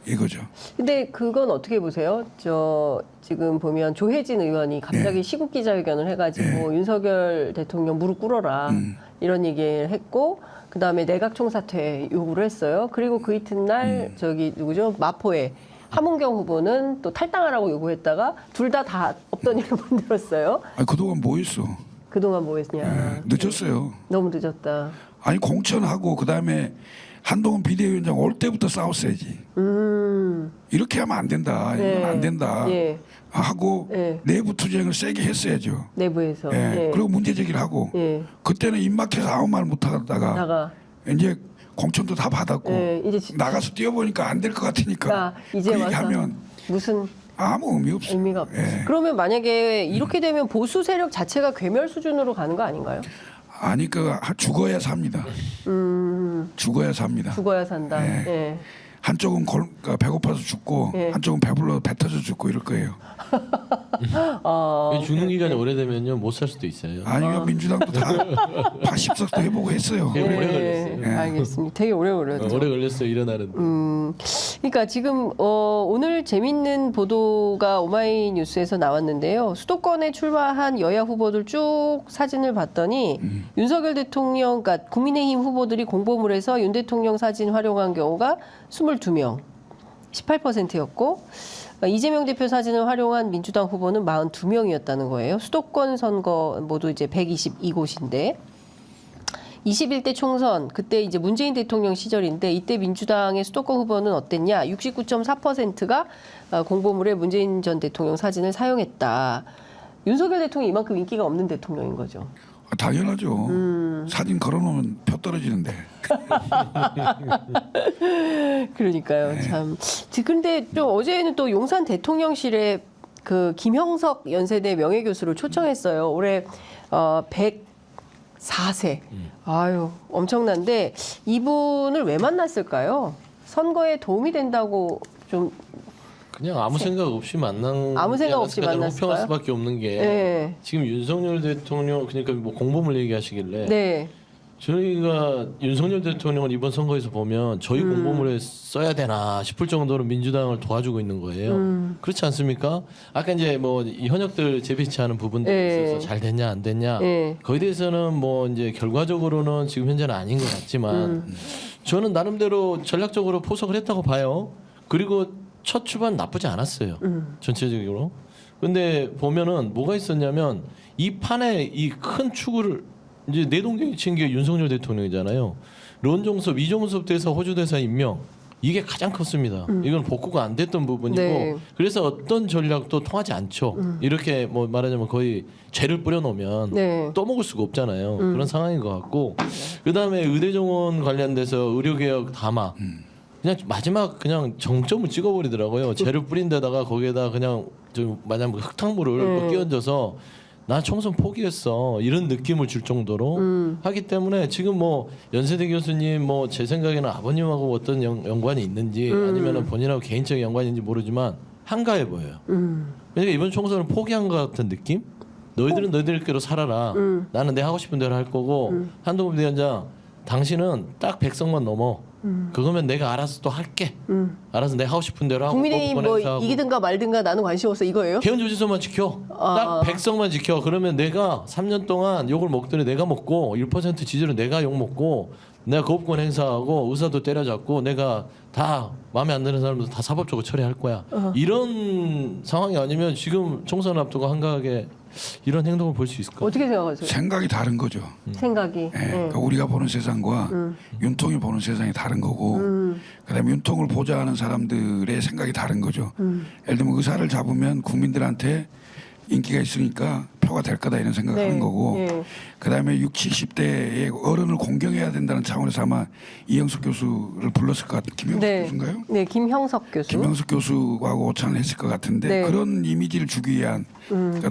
이거죠. 근데 그건 어떻게 보세요? 저 지금 보면 조혜진 의원이 갑자기 시국 기자회견을 해가지고 윤석열 대통령 무릎 꿇어라 이런 얘기를 했고, 그 다음에 내각 총사퇴 요구를 했어요. 그리고 그 이튿날 저기 누구죠? 마포에 함은경 후보는 또 탈당하라고 요구했다가 둘 다 없던 일을 만들었어요. 아니, 그동안 뭐 했어? 그동안 뭐 했냐? 늦었어요. 너무 늦었다. 아니 공천하고 그다음에 한동훈 비대위원장 올 때부터 싸웠어야지. 이렇게 하면 안 된다. 이건 안 된다. 예. 하고 예. 내부 투쟁을 세게 했어야죠. 내부에서. 예. 예. 그리고 문제 제기를 하고 예. 그때는 입막해서 아무 말 못 하다가 나가. 이제 공천도 다 받았고 예. 이제 나가서 뛰어보니까 안 될 것 같으니까 이제 그 와서 얘기하면 무슨 아무 의미 없어. 의미가 없어. 예. 그러면 만약에 이렇게 되면 보수 세력 자체가 괴멸 수준으로 가는 거 아닌가요? 아니 죽어야 삽니다. 죽어야 삽니다. 죽어야 산다. 예. 예. 한쪽은 배고파서 죽고 예. 한쪽은 배불러 배 터져 죽고 이럴 거예요. 죽는 기간이 오래되면요 못 살 수도 있어요. 아니요 민주당도 다 80석도 해보고 했어요. 되게 오래 걸렸어요. 예. 알겠습니다. 되게 오래 걸렸죠. 오래 걸렸어요 일어나는데. 그러니까 지금 오늘 재밌는 보도가 오마이뉴스에서 나왔는데요. 수도권에 출마한 여야 후보들 쭉 사진을 봤더니 윤석열 대통령, 그러니까 국민의힘 후보들이 공보물에서 윤 대통령 사진 활용한 경우가 22명, 18%였고 이재명 대표 사진을 활용한 민주당 후보는 42명이었다는 거예요. 수도권 선거 모두 이제 122곳인데 21대 총선 그때 이제 문재인 대통령 시절인데 이때 민주당의 수도권 후보는 어땠냐? 69.4%가 공보물에 문재인 전 대통령 사진을 사용했다. 윤석열 대통령이 이만큼 인기가 없는 대통령인 거죠. 당연하죠. 사진 걸어놓으면 표 떨어지는데. 그러니까요. 참. 근데 좀 어제는 또 용산 대통령실에 그 김형석 연세대 명예교수를 초청했어요. 올해 104세. 아유, 엄청난데 이분을 왜 만났을까요? 선거에 도움이 된다고 좀 그냥 아무 생각 없이 만난 아무 생각 없이 만났을까요? 호평할 수밖에 없는 게 네. 지금 윤석열 대통령 그러니까 뭐 공보물 얘기하시길래 네. 저희가 윤석열 대통령을 이번 선거에서 보면 저희 공보물에 써야 되나 싶을 정도로 민주당을 도와주고 있는 거예요. 그렇지 않습니까? 아까 이제 뭐 이 현역들 재배치하는 부분들에 네. 있어서 잘 됐냐 안 됐냐 네. 거기에 대해서는 뭐 이제 결과적으로는 지금 현재는 아닌 것 같지만 저는 나름대로 전략적으로 포석을 했다고 봐요. 그리고 첫 출발 나쁘지 않았어요. 전체적으로. 근데 보면은 뭐가 있었냐면 이 판에 이 큰 축을 이제 내동경이 친 게 윤석열 대통령이잖아요. 론종섭, 이종섭 대사, 호주 대사 임명 이게 가장 컸습니다. 이건 복구가 안 됐던 부분이고 네. 그래서 어떤 전략도 통하지 않죠. 이렇게 뭐 말하자면 거의 죄를 뿌려놓으면 네. 떠먹을 수가 없잖아요. 그런 상황인 것 같고 그 다음에 의대 정원 관련돼서 의료개혁 담화 그냥 마지막 그냥 정점을 찍어버리더라고요. 죄를 뿌린 데다가 거기에다 그냥 좀 마냥 흙탕물을 끼얹어서 나 총선 포기했어 이런 느낌을 줄 정도로 하기 때문에 지금 뭐 연세대 교수님 뭐 제 생각에는 아버님하고 어떤 연관이 있는지 아니면은 본인하고 개인적인 연관인지 모르지만 한가해 보여요. 그러니까 이번 총선을 포기한 것 같은 느낌? 너희들은 너희들끼리 살아라. 나는 내 하고 싶은 대로 할 거고 한동훈 위원장 당신은 딱 100석만 넘어. 그거면 내가 알아서 또 할게. 알아서 내가 하고 싶은 대로 하고 국민의힘 뭐 이기든가 말든가 나는 관심 없어 이거예요? 개헌조지서만 지켜. 딱 100석만 지켜. 그러면 내가 3년 동안 욕을 먹더니 내가 먹고 1% 지지로 내가 욕 먹고 내가 거부권 행사하고 의사도 때려잡고 내가 다 마음에 안 드는 사람들 다 사법적으로 처리할 거야. 이런 상황이 아니면 지금 총선 앞두고 한가하게 이런 행동을 볼 수 있을까? 어떻게 생각하세요? 생각이 다른 거죠. 생각이. 그러니까 우리가 보는 세상과 윤통이 보는 세상이 다른 거고 그다음에 윤통을 보좌하는 사람들의 생각이 다른 거죠. 예를 들면 의사를 잡으면 국민들한테 인기가 있으니까 표가 될 거다 이런 생각을 네. 하는 거고 네. 그다음에 60, 70대의 어른을 공경해야 된다는 차원에서 아마 이영석 교수를 불렀을 것 같은 김영석 네. 교수인가요? 네, 김형석 교수. 김영석 교수하고 오찬을 했을 것 같은데 네. 그런 이미지를 주기 위한 그러니까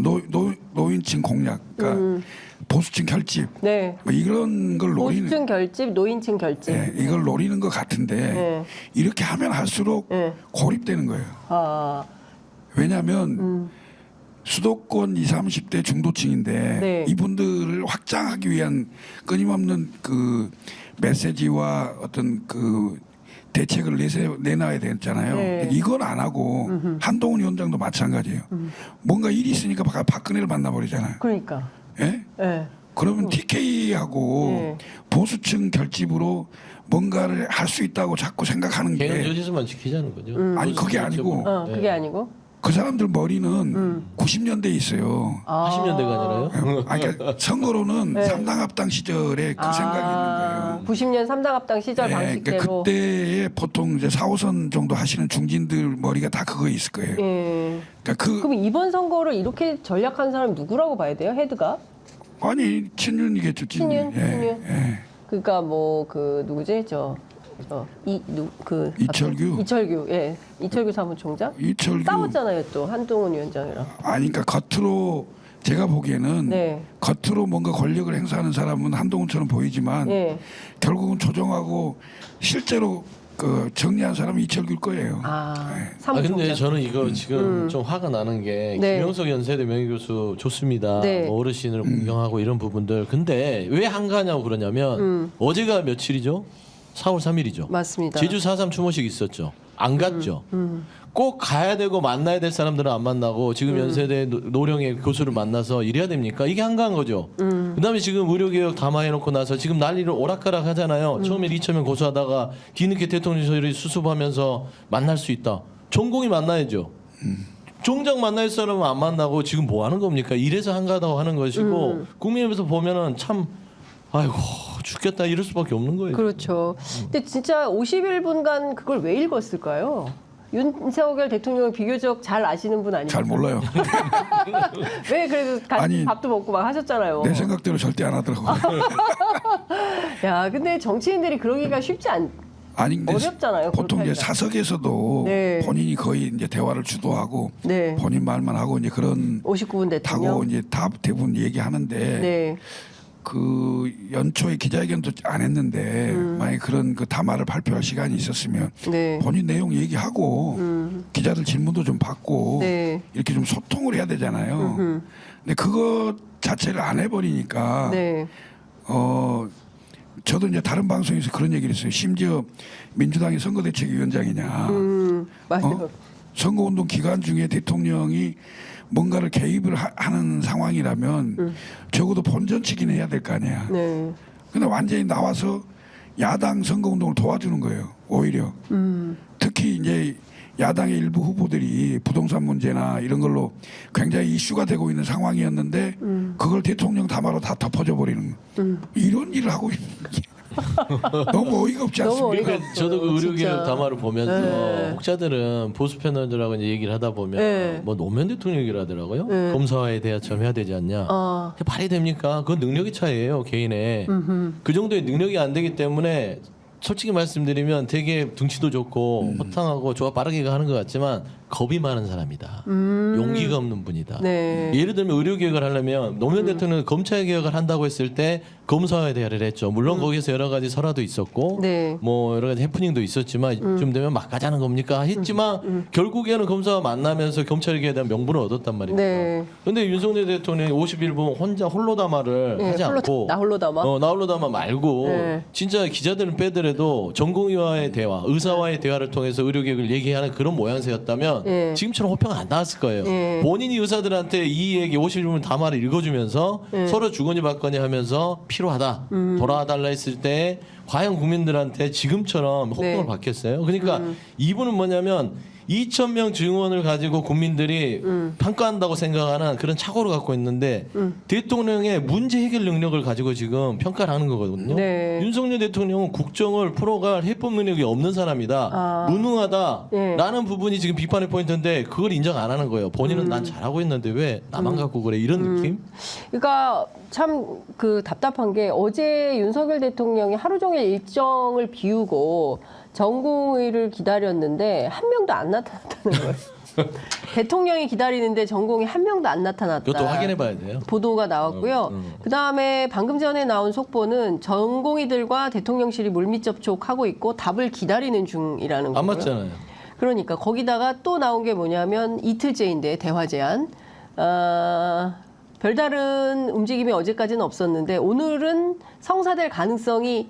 노인층 공략, 그러니까 보수층 결집 네. 뭐 이런 걸 노리는 보수층 결집, 노인층 결집. 이걸 노리는 것 같은데 네. 이렇게 하면 할수록 네. 고립되는 거예요. 아, 왜냐하면 수도권 20, 30대 중도층인데 네. 이분들을 확장하기 위한 끊임없는 그 메시지와 어떤 그 대책을 내놔야 되잖아요. 네. 이건 안 하고 한동훈 위원장도 마찬가지예요. 뭔가 일이 있으니까 박근혜를 만나버리잖아요. 그러니까. 예? 네. 그러면 TK하고 네. 보수층 결집으로 뭔가를 할 수 있다고 자꾸 생각하는 개헌 게 조지수만 지키자는 거죠. 아니 그게 아니고 그게 아니고. 그 사람들 머리는 90년대에 있어요. 80년대가 아니라요? 아니, 그러니까 선거로는 네. 삼당합당 시절에 그 생각이 있는 거예요. 90년 삼당합당 시절 그러니까 방식대로. 그때에 보통 이제 4호선 정도 하시는 중진들 머리가 다 그거 있을 거예요. 예. 그러니까 그럼 이번 선거를 이렇게 전략한 사람이 누구라고 봐야 돼요? 헤드가? 아니 친윤이겠죠. 친윤? 예, 친윤? 예. 그러니까 뭐 그 누구지? 이철규. 예. 이철규 사무총장? 이철규 싸웠잖아요, 또 한동훈 위원장이랑. 아니 그러니까 겉으로 제가 보기에는 네. 겉으로 뭔가 권력을 행사하는 사람은 한동훈처럼 보이지만 예. 결국은 조정하고 실제로 그 정리한 사람은 이철규일 거예요. 사무총장. 근데 저는 이거 지금 좀 화가 나는 게 네. 김영석 연세대 명예교수 좋습니다. 네. 뭐 어르신을 공경하고 이런 부분들. 근데 왜 한가냐고 그러냐면 어제가 며칠이죠? 4월 3일이죠. 맞습니다. 제주 4.3 추모식 있었죠. 안 갔죠. 꼭 가야 되고 만나야 될 사람들은 안 만나고 지금 연세대 노령의 교수를 만나서 이래야 됩니까? 이게 한가한 거죠. 그다음에 지금 의료개혁 담화해놓고 나서 지금 난리를 오락가락 하잖아요. 처음에 2,000명 고소하다가 뒤늦게 대통령실이 수습하면서 만날 수 있다. 전공이 만나야죠. 정작 만날 사람은 안 만나고 지금 뭐 하는 겁니까? 이래서 한가하다고 하는 것이고 국민의힘에서 보면은 참 아이고 죽겠다 이럴 수밖에 없는 거예요. 그렇죠. 근데 진짜 51분간 그걸 왜 읽었을까요? 윤석열 대통령을 비교적 잘 아시는 분 아니에요? 잘 몰라요. 왜 그래도 같이 아니, 밥도 먹고 막 하셨잖아요. 내 생각대로 절대 안 하더라고. 야, 근데 정치인들이 그러기가 쉽지 아니 근데 어렵잖아요, 보통 그렇게 이제 하기가. 사석에서도 네. 본인이 거의 이제 대화를 주도하고 네. 본인 말만 하고 이제 그런 59분 대통령. 타고 이제 다 대부분 얘기하는데 네. 그 연초에 기자회견도 안 했는데 만약 그런 그 담화를 발표할 시간이 있었으면 네. 본인 내용 얘기하고 기자들 질문도 좀 받고 네. 이렇게 좀 소통을 해야 되잖아요. 근데 그거 자체를 안 해버리니까 네. 저도 이제 다른 방송에서 그런 얘기를 했어요. 심지어 민주당이 선거대책위원장이냐. 맞아요. 선거운동 기간 중에 대통령이 뭔가를 개입을 하는 상황이라면 적어도 본전 측이는 해야 될 거 아니야. 네. 근데 완전히 나와서 야당 선거운동을 도와주는 거예요. 오히려. 특히 이제 야당의 일부 후보들이 부동산 문제나 이런 걸로 굉장히 이슈가 되고 있는 상황이었는데 그걸 대통령 담화로 다 덮어져 버리는 이런 일을 하고 있는 게 너무 어이가 없지 너무 않습니까? 어이가 저도 그 진짜. 의료개혁 담화를 보면서 네. 혹자들은 보수 패널들하고 이제 얘기를 하다 보면 네. 뭐 노무현 대통령 얘기를 하더라고요. 네. 검사와의 대화처럼 해야 되지 않냐. 아. 말이 됩니까? 그건 능력의 차이예요, 개인의. 그 정도의 능력이 안 되기 때문에 솔직히 말씀드리면 되게 등치도 좋고 호탕하고 조합 빠르게 하는 것 같지만 겁이 많은 사람이다. 용기가 없는 분이다. 네. 예를 들면 의료개혁을 하려면 노무현 대통령은 검찰개혁을 한다고 했을 때 검사와의 대화를 했죠. 물론 거기서 여러 가지 설화도 있었고 네. 뭐 여러 가지 해프닝도 있었지만 좀 되면 막 가자는 겁니까 했지만 결국에는 검사와 만나면서 검찰개혁에 대한 명분을 얻었단 말입니다. 네. 근데 윤석열 대통령이 51분 혼자 홀로 담화를 네, 하지 않고 나 홀로 담아? 나 홀로 담화 말고 네. 진짜 기자들은 빼더라도 전공의와의 대화, 의사와의 대화를 통해서 의료개혁을 얘기하는 그런 모양새였다면 네. 지금처럼 호평은 안 나왔을 거예요. 네. 본인이 의사들한테 이 얘기 51분 담화를 읽어주면서 네. 서로 주거니 받거니 하면서 필요하다 돌아와달라 했을 때 과연 국민들한테 지금처럼 호평을 네. 받겠어요? 그러니까 이분은 뭐냐면 2,000명 증원을 가지고 국민들이 평가한다고 생각하는 그런 착오를 갖고 있는데 대통령의 문제 해결 능력을 가지고 지금 평가를 하는 거거든요. 네. 윤석열 대통령은 국정을 풀어갈 해법 능력이 없는 사람이다. 무능하다라는 부분이 지금 비판의 포인트인데 그걸 인정 안 하는 거예요. 본인은 난 잘하고 있는데 왜 나만 갖고 그래 이런 느낌? 그러니까 참 그 답답한 게 어제 윤석열 대통령이 하루 종일 일정을 비우고 전공의를 기다렸는데 한 명도 안 나타났다는 거예요. 대통령이 기다리는데 전공이 한 명도 안 나타났다. 그것도 확인해 봐야 돼요. 보도가 나왔고요. 그다음에 방금 전에 나온 속보는 전공의들과 대통령실이 물밑 접촉하고 있고 답을 기다리는 중이라는 거고요. 안 맞잖아요. 그러니까 거기다가 또 나온 게 뭐냐면 이틀째인데 대화 제안. 별다른 움직임이 어제까지는 없었는데 오늘은 성사될 가능성이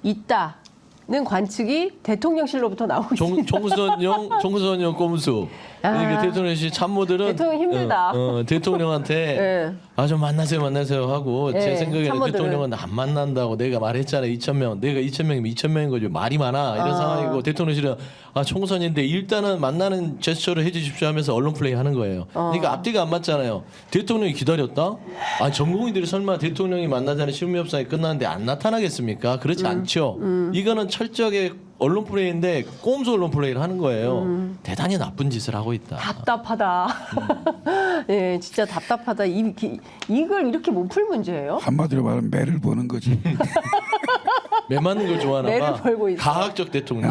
있다는 관측이 대통령실로부터 나오고 있습니다. 총선용 꼼수. 그러니까 대통령실 참모들은 대통령 힘들다. 대통령한테 예. 좀 만나세요 하고 네, 제 생각에는 참모들은. 대통령은 안 만난다고 내가 말했잖아 2,000명 내가 2,000명이면 2,000명인 거지 말이 많아 이런 상황이고 대통령실은 총선인데 일단은 만나는 제스처를 해주십시오 하면서 언론 플레이 하는 거예요. 그러니까 앞뒤가 안 맞잖아요. 대통령이 기다렸다? 전 국민들이 설마 대통령이 만나자는 실무협상이 끝났는데 안 나타나겠습니까? 그렇지 않죠. 이거는 철저하게 언론 플레이인데 꼼수 언론 플레이를 하는 거예요. 대단히 나쁜 짓을 하고 있다. 답답하다. 예, 진짜 답답하다. 이걸 이렇게 못 풀 문제예요? 한마디로 말하면 매를 보는 거지. 매 맞는 걸 좋아하나 매를 봐. 벌고 있어. 가학적 대통령.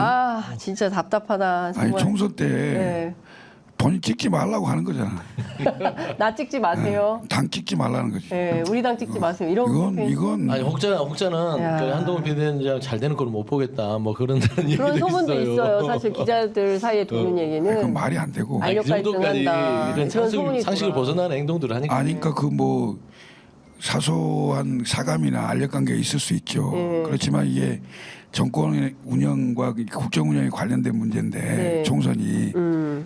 진짜 답답하다. 정말. 아니 총선 때 예. 본인 찍지 말라고 하는 거잖아. 나 찍지 마세요. 당 찍지 말라는 거지. 예, 우리 당 찍지 마세요. 이건 아니 혹자는 야. 그 한동훈 비대위원장 잘 되는 걸 못 보겠다. 뭐 그런다는 얘기도 그런 소문도 있어요. 있어요. 사실 기자들 사이에 도는 얘기는. 그건 말이 안 되고. 아니, 그 정도까지 갈등한다. 이런 그런 소문이 상식을 있구나. 벗어나는 행동들을 하니까. 아니까 그 뭐 사소한 사감이나 알력 관계가 있을 수 있죠. 그렇지만 이게 정권 운영과 국정 운영에 관련된 문제인데 네. 총선이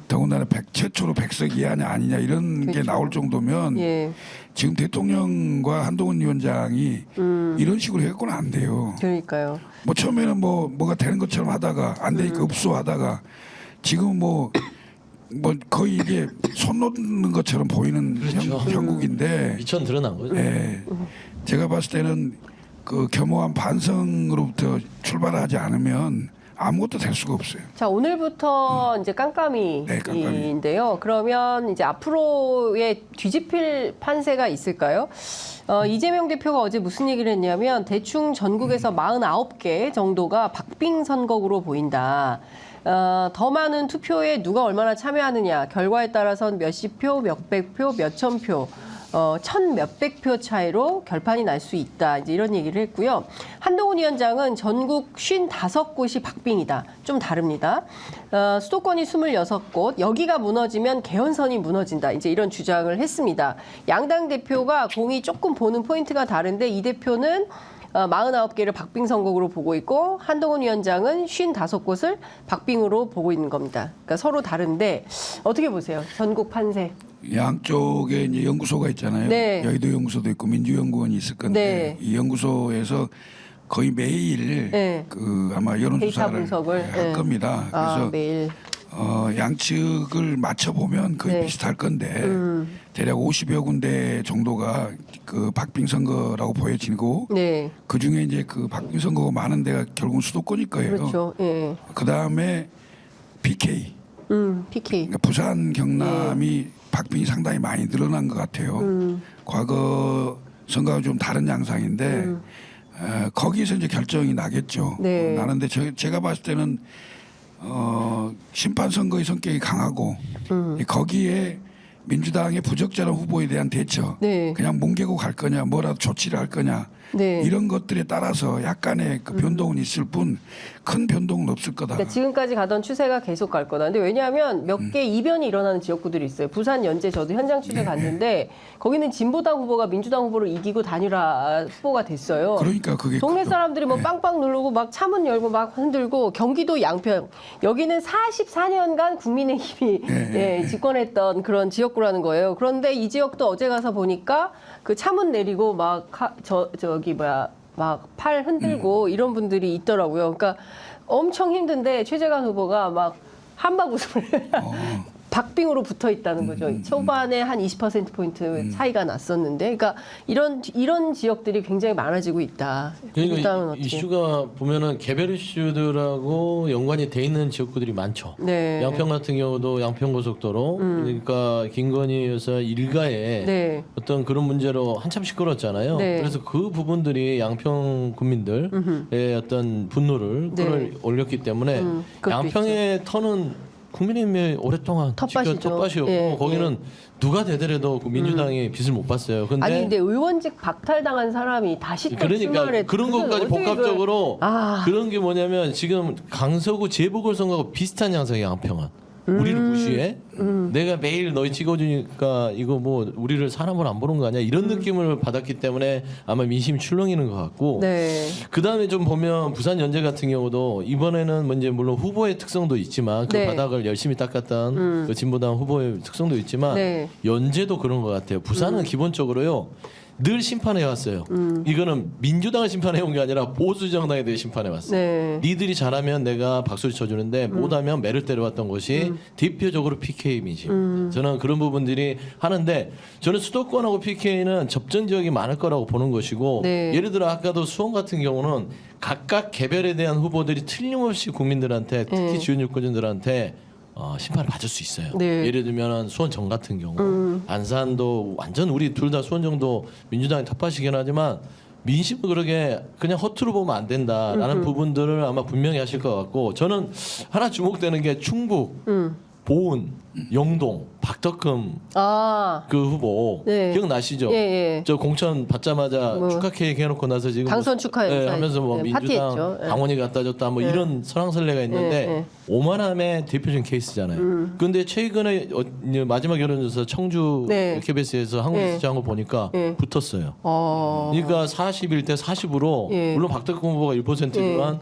더군다나 최초로 100석 이하냐 아니냐 이런 게 그렇죠. 나올 정도면 예, 지금 대통령과 한동훈 위원장이 이런 식으로 해갖고는 안 돼요. 그러니까요. 뭐 처음에는 뭐가 되는 것처럼 하다가 안 되니까 읍소하다가 지금 뭐 거의 이게 손 놓는 것처럼 보이는 그렇죠. 형국인데 미천 드러난 거죠. 예, 제가 봤을 때는 그 겸허한 반성으로부터 출발하지 않으면 아무것도 될 수가 없어요. 자, 오늘부터 이제 네, 깜깜이. 깜깜이인데요. 그러면 이제 앞으로의 뒤집힐 판세가 있을까요? 이재명 대표가 어제 무슨 얘기를 했냐면 대충 전국에서 49개 정도가 박빙 선거구로 보인다. 더 많은 투표에 누가 얼마나 참여하느냐, 결과에 따라선 몇십 표, 몇백 표, 몇천 표, 천 몇백 표 차이로 결판이 날 수 있다. 이제 이런 얘기를 했고요. 한동훈 위원장은 전국 55곳이 박빙이다. 좀 다릅니다. 수도권이 26곳, 여기가 무너지면 개헌선이 무너진다. 이제 이런 주장을 했습니다. 양당 대표가 공이 조금 보는 포인트가 다른데 이 대표는 49개를 박빙 선거구로 보고 있고 한동훈 위원장은 55곳을 박빙으로 보고 있는 겁니다. 그러니까 서로 다른데 어떻게 보세요? 전국 판세. 양쪽에 이제 연구소가 있잖아요. 네. 여의도 연구소도 있고 민주연구원이 있을 건데 네. 이 연구소에서 거의 매일 네. 그 아마 데이터 여론조사를 분석을 할 겁니다. 그래서 매일. 양측을 맞춰보면 거의 네. 비슷할 건데 대략 50여 군데 정도가 그 박빙 선거라고 보여지고 네. 그 중에 이제 그 박빙 선거가 많은 데가 결국은 수도권일 거예요. 그렇죠. 예. 그 다음에 BK, PK. 그러니까 부산, 경남이 박빙이 상당히 많이 늘어난 것 같아요. 과거 선거와 좀 다른 양상인데 거기서 이제 결정이 나겠죠. 네. 나는데 제가 봤을 때는 심판 선거의 성격이 강하고 거기에 민주당의 부적절한 후보에 대한 대처, 네. 그냥 뭉개고 갈 거냐, 뭐라도 조치를 할 거냐. 네. 이런 것들에 따라서 약간의 그 변동은 있을 뿐 큰 변동은 없을 거다. 그러니까 지금까지 가던 추세가 계속 갈 거다. 근데 왜냐하면 몇 개 이변이 일어나는 지역구들이 있어요. 부산 연제 저도 현장 취재 갔는데 거기는 진보당 후보가 민주당 후보를 이기고 단일화 후보가 됐어요. 그러니까 그게 동네 크죠. 사람들이 뭐 빵빵 누르고 막 차문 열고 막 흔들고 경기도 양평 여기는 44년간 국민의힘이 집권했던 그런 지역구라는 거예요. 그런데 이 지역도 어제 가서 보니까 그 차문 내리고 막 막 팔 흔들고 이런 분들이 있더라고요. 그러니까 엄청 힘든데 최재관 후보가 막 한박 웃음을 박빙으로 붙어 있다는 거죠. 초반에 한 20%포인트 차이가 났었는데, 그러니까 이런 지역들이 굉장히 많아지고 있다. 그러니까 이슈가 보면은 개별 이슈들하고 연관이 돼 있는 지역구들이 많죠. 네. 양평 같은 경우도 양평고속도로 그러니까 김건희 여사 일가에 네. 어떤 그런 문제로 한참 시끄러웠잖아요. 네. 그래서 그 부분들이 양평 국민들의 어떤 분노를 네. 끌어올렸기 때문에 그것도 양평의 터는 국민의힘이 오랫동안 텃밭이죠. 텃밭이었고 예, 거기는 누가 되더라도 그 민주당이 빚을 못 봤어요. 근데 아니 근데 의원직 박탈당한 사람이 다시 또 그러니까 출마를 그런 그건 것까지 어떻게 복합적으로 아. 그런 게 뭐냐면 지금 강서구 재보궐선거하고 비슷한 양상이 양평은. 우리를 무시해? 내가 매일 너희 찍어주니까 이거 뭐 우리를 사람을 안 보는 거 아니야? 이런 느낌을 받았기 때문에 아마 민심이 출렁이는 것 같고 네. 그 다음에 좀 보면 부산 연재 같은 경우도 이번에는 뭐 이제 물론 후보의 특성도 있지만 그 네. 바닥을 열심히 닦았던 그 진보당 후보의 특성도 있지만 네. 연재도 그런 것 같아요. 부산은 기본적으로요. 늘 심판해 왔어요. 이거는 민주당을 심판해 온 게 아니라 보수 정당에 대해 심판해 왔어요. 네. 니들이 잘하면 내가 박수를 쳐주는데 못하면 매를 때려왔던 것이 대표적으로 PK 민심. 저는 그런 부분들이 하는데 저는 수도권하고 PK는 접전 지역이 많을 거라고 보는 것이고 네. 예를 들어 아까도 수원 같은 경우는 각각 개별에 대한 후보들이 틀림없이 국민들한테 특히 지원 유권자들한테 심판을 받을 수 있어요. 네. 예를 들면 수원 정 같은 경우 안산도 완전 우리 둘 다 수원 정도 민주당이 텃밭이긴 하지만 민심을 그렇게 그냥 허투루 보면 안 된다라는 부분들을 아마 분명히 하실 것 같고 저는 하나 주목되는 게 충북, 보은, 영동, 박덕흠 아, 그 후보 네. 기억나시죠? 예, 예. 저 공천 받자마자 뭐, 축하 케이크 해놓고 나서 지금 당선 축하 영상 하면서 뭐 네, 민주당 파티했죠. 예. 당원이 갖다 줬다 뭐 이런 설왕설래가 있는데 예. 오만함의 대표적인 케이스잖아요. 그런데 최근에 이제 마지막 여론조사 청주 네. KBS에서 한국뉴스 한 거 보니까 예. 붙었어요. 어. 그러니까 41대 40으로 예. 물론 박덕흠 후보가 1%지만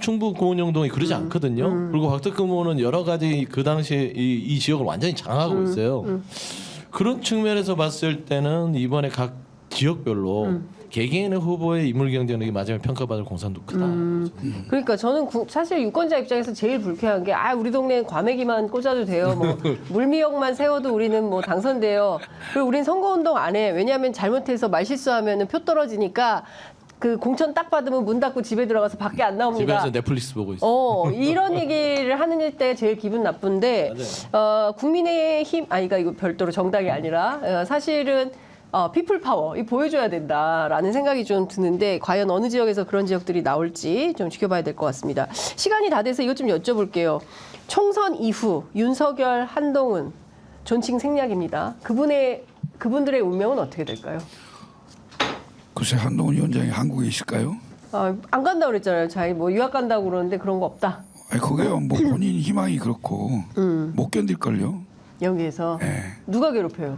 충북 고은영동이 그러지 않거든요. 그리고 박덕흠 후보는 여러 가지 그 당시에 이 지역을 완전히 장악하고 있어요. 그런 측면에서 봤을 때는 이번에 각 지역별로 개개인의 후보의 인물 경쟁력이 마지막에 평가받을 공산도 크다. 그러니까 저는 사실 유권자 입장에서 제일 불쾌한 게 우리 동네엔 과메기만 꽂아도 돼요. 뭐 물미역만 세워도 우리는 뭐 당선돼요. 그리고 우린 선거운동 안 해. 왜냐하면 잘못해서 말실수하면은 표 떨어지니까 그 공천 딱 받으면 문 닫고 집에 들어가서 밖에 안 나옵니다. 집에서 넷플릭스 보고 있어. 이런 얘기를 하는 때 제일 기분 나쁜데 국민의힘 그러니까 이거 별도로 정당이 아니라 사실은 피플 파워 이 보여줘야 된다라는 생각이 좀 드는데 과연 어느 지역에서 그런 지역들이 나올지 좀 지켜봐야 될 것 같습니다. 시간이 다 돼서 이것 좀 여쭤볼게요. 총선 이후 윤석열, 한동훈 존칭 생략입니다. 그분들의 운명은 어떻게 될까요? 글쎄 한동훈 위원장이 한국에 있을까요? 안 간다고 그랬잖아요. 자기 뭐 유학 간다고 그러는데 그런 거 없다. 아니 그게요. 뭐 본인 희망이 그렇고 못 견딜걸요. 여기에서 누가 괴롭혀요?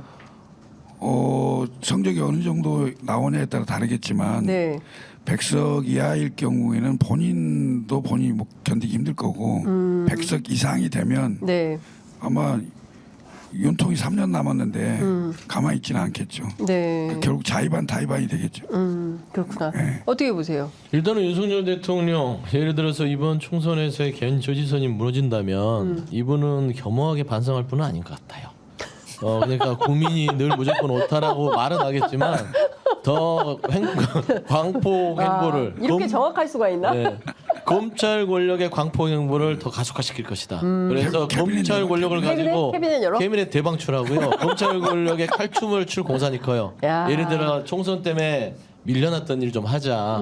성적이 어느 정도 나오냐에 따라 다르겠지만 네. 100석 이하일 경우에는 본인이 못 견디기 힘들 거고 100석 이상이 되면 네. 아마 윤통이 3년 남았는데 가만히 있지는 않겠죠. 네. 결국 자의반 다의반이 되겠죠. 그렇구나. 네. 어떻게 보세요? 일단은 윤석열 대통령 예를 들어서 이번 총선에서의 개인 저지선이 무너진다면 이분은 겸허하게 반성할 분은 아닌 것 같아요. 그러니까 국민이 늘 무조건 옳다라고 말은 하겠지만 더 광폭 행보를 이렇게 정확할 수가 있나? 네. 검찰 권력의 광폭 행보를 더 가속화시킬 것이다. 그래서 검찰 권력을 가지고 캐비넷 대방출하고요. 검찰 권력의 칼춤을 출 공산이 커요. 야. 예를 들어 총선 때문에 밀려났던 일 좀 하자.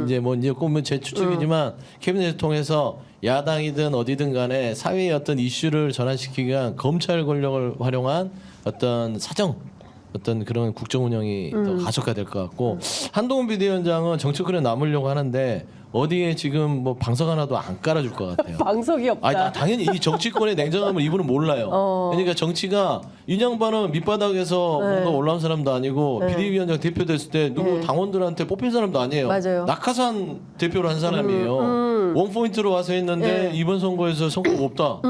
이제 꼭 제 추측이지만 캐비넷을 통해서 야당이든 어디든 간에 사회의 어떤 이슈를 전환시키기 위한 검찰 권력을 활용한 어떤 어떤 그런 국정 운영이 더 가속화될 것 같고 한동훈 비대위원장은 정치권에 남으려고 하는데 어디에 지금 뭐 방석 하나도 안 깔아줄 것 같아요. 방석이 없다. 아니, 당연히 이 정치권의 냉정함을 이분은 몰라요. 그러니까 정치가 이 양반은 밑바닥에서 뭔가 올라온 사람도 아니고 비대위원장 대표 됐을 때 누구 당원들한테 뽑힌 사람도 아니에요. 맞아요. 낙하산 대표를 한 사람이에요. 원포인트로 와서 했는데 이번 선거에서 성과가 없다.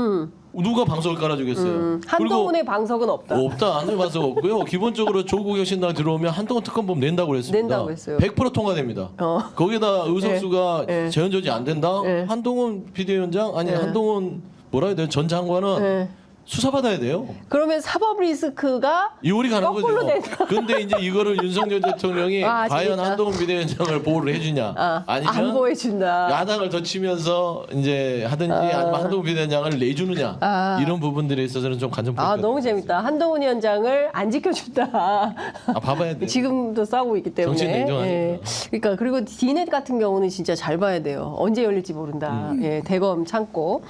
누가 방석을 깔아주겠어요. 한동훈의 방석은 없다. 없다. 안 방석 없고요. 기본적으로 조국 혁신당 들어오면 한동훈 특검법 낸다고 그랬습니다. 낸다고 했어요. 100% 통과됩니다. 거기다 의석수가 네. 재현 조지 안 된다. 네. 한동훈 비대위원장 한동훈 뭐라 해야 돼요? 전 장관은 수사받아야 돼요. 그러면 사법 리스크가 이월이 가는 거꾸로 거죠. 된다. 근데 이제 이거를 윤석열 대통령이 과연 재밌다. 한동훈 비대위원장을 보호를 해주냐, 안 아니면 보여준다. 야당을 더 치면서 이제 하든지 아니면 한동훈 비대위원장을 내주느냐 이런 부분들에 있어서는 좀 관전 포인트가 너무 재밌다. 한동훈 위원장을 안 지켜준다. 봐봐야 돼. 지금도 싸우고 있기 때문에. 정치 냉정하니까. 그러니까 그리고 디넷 같은 경우는 진짜 잘 봐야 돼요. 언제 열릴지 모른다. 대검 참고.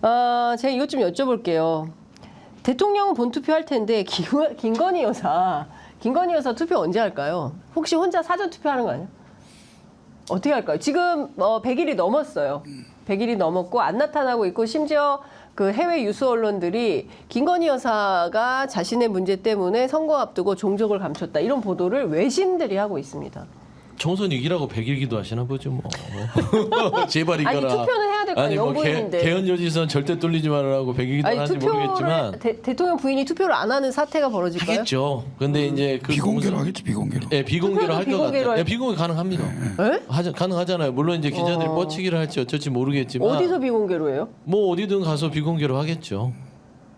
제가 이것 좀 여쭤볼게요. 대통령은 본투표 할 텐데 김건희 여사 투표 언제 할까요? 혹시 혼자 사전 투표하는 거 아니야? 어떻게 할까요? 지금 100일이 넘었어요. 100일이 넘었고 안 나타나고 있고 심지어 그 해외 유수 언론들이 김건희 여사가 자신의 문제 때문에 선거 앞두고 종족을 감췄다 이런 보도를 외신들이 하고 있습니다. 총선 이기라고 100일 기도하시나 보죠 뭐. 제발 이거라. 아니 투표는 해야 될 거 아니 아니에요. 뭐 영부인인데. 개헌 요지선 절대 뚫리지 말라고 100일 기도 하는지 모르겠지만 대통령 부인이 투표를 안 하는 사태가 벌어질까요? 하겠죠. 근데 이제 그 비공개로 하겠지 비공개로. 예, 비공개로 할 것 비공개로 같아요. 예, 비공개 가능합니다. 네? 가능하잖아요. 물론 이제 기자들이 뻗치기를 할지 어쩔지 모르겠지만 어디서 비공개로 해요? 뭐 어디든 가서 비공개로 하겠죠.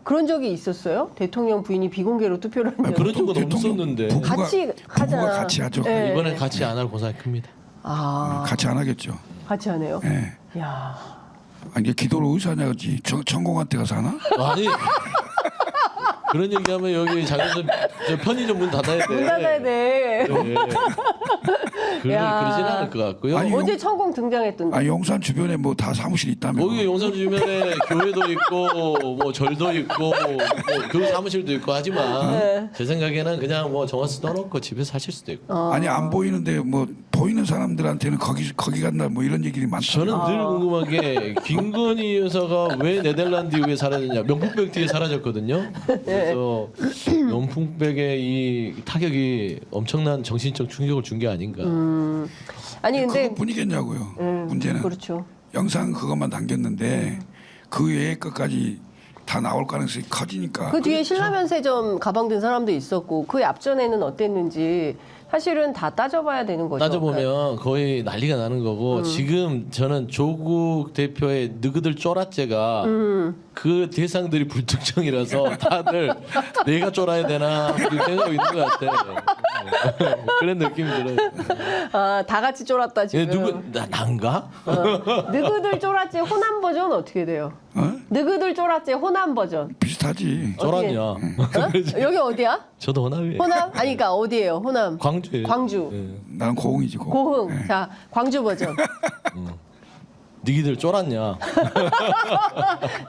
그런 적이 있었어요? 대통령 부인이 비공개로 투표를 한 적이? 그런 적은 대통령 없었는데 부부가, 같이 하잖아. 부부가 같이 하죠. 네. 이번엔 같이 안 할 고사가 큽니다. 아, 같이 안 하겠죠. 같이 하네요. 예. 야, 아니 이게 기도를 어디서 하냐지. 천공한테 가서 하나? 아니 그런 얘기하면 여기 작은 저 편의점 문 닫아야 돼. 문 닫아야 돼. 네. 야. 그러진 않을 것 같고요. 아니, 어제 천공 등장했던데. 아 용산 주변에 뭐 다 사무실 있다며. 거기 용산 주변에 교회도 있고 뭐 절도 있고 뭐 교회 사무실도 있고 하지만 네. 제 생각에는 그냥 뭐 정화수 떠놓고 집에서 하실 수도 있고. 아니 안 보이는데 뭐 보이는 사람들한테는 거기 간다 뭐 이런 얘기들이 많다. 저는 늘 궁금한 게 김건희 여사가 왜 네덜란드 이후에 사라졌냐. 명품백 뒤에 사라졌거든요. 그래서 명품백의 이 타격이 엄청난 정신적 충격을 준 게 아닌가. 아니 근데 그것뿐이겠냐고요. 문제는 그렇죠. 영상 그것만 남겼는데 그 외의 것까지 다 나올 가능성이 커지니까. 그 뒤에 신라면세점 가방 든 사람도 있었고 그 앞전에는 어땠는지 사실은 다 따져봐야 되는 거죠. 따져보면 거의 난리가 나는 거고 지금 저는 조국 대표의 느그들 쫄았제가 그 대상들이 불특정이라서 다들 내가 쫄아야 되나 생각하고 있는 것 같아. 그런 느낌이 들어요. 아, 다 같이 쫄았다 지금. 누구 난가? 느그들 쫄았지 호남 버전 어떻게 돼요? 어? 느그들 쫄았지 호남 버전. 비슷하지. 쫄았냐? 어? 여기 어디야? 저도 호남이에요. 호남? 아니 그러니까 어디예요? 호남. 광주예요. 광주. 예. 나는 고흥이지 고흥. 고흥. 자, 광주 버전. 니기들 쫄았냐?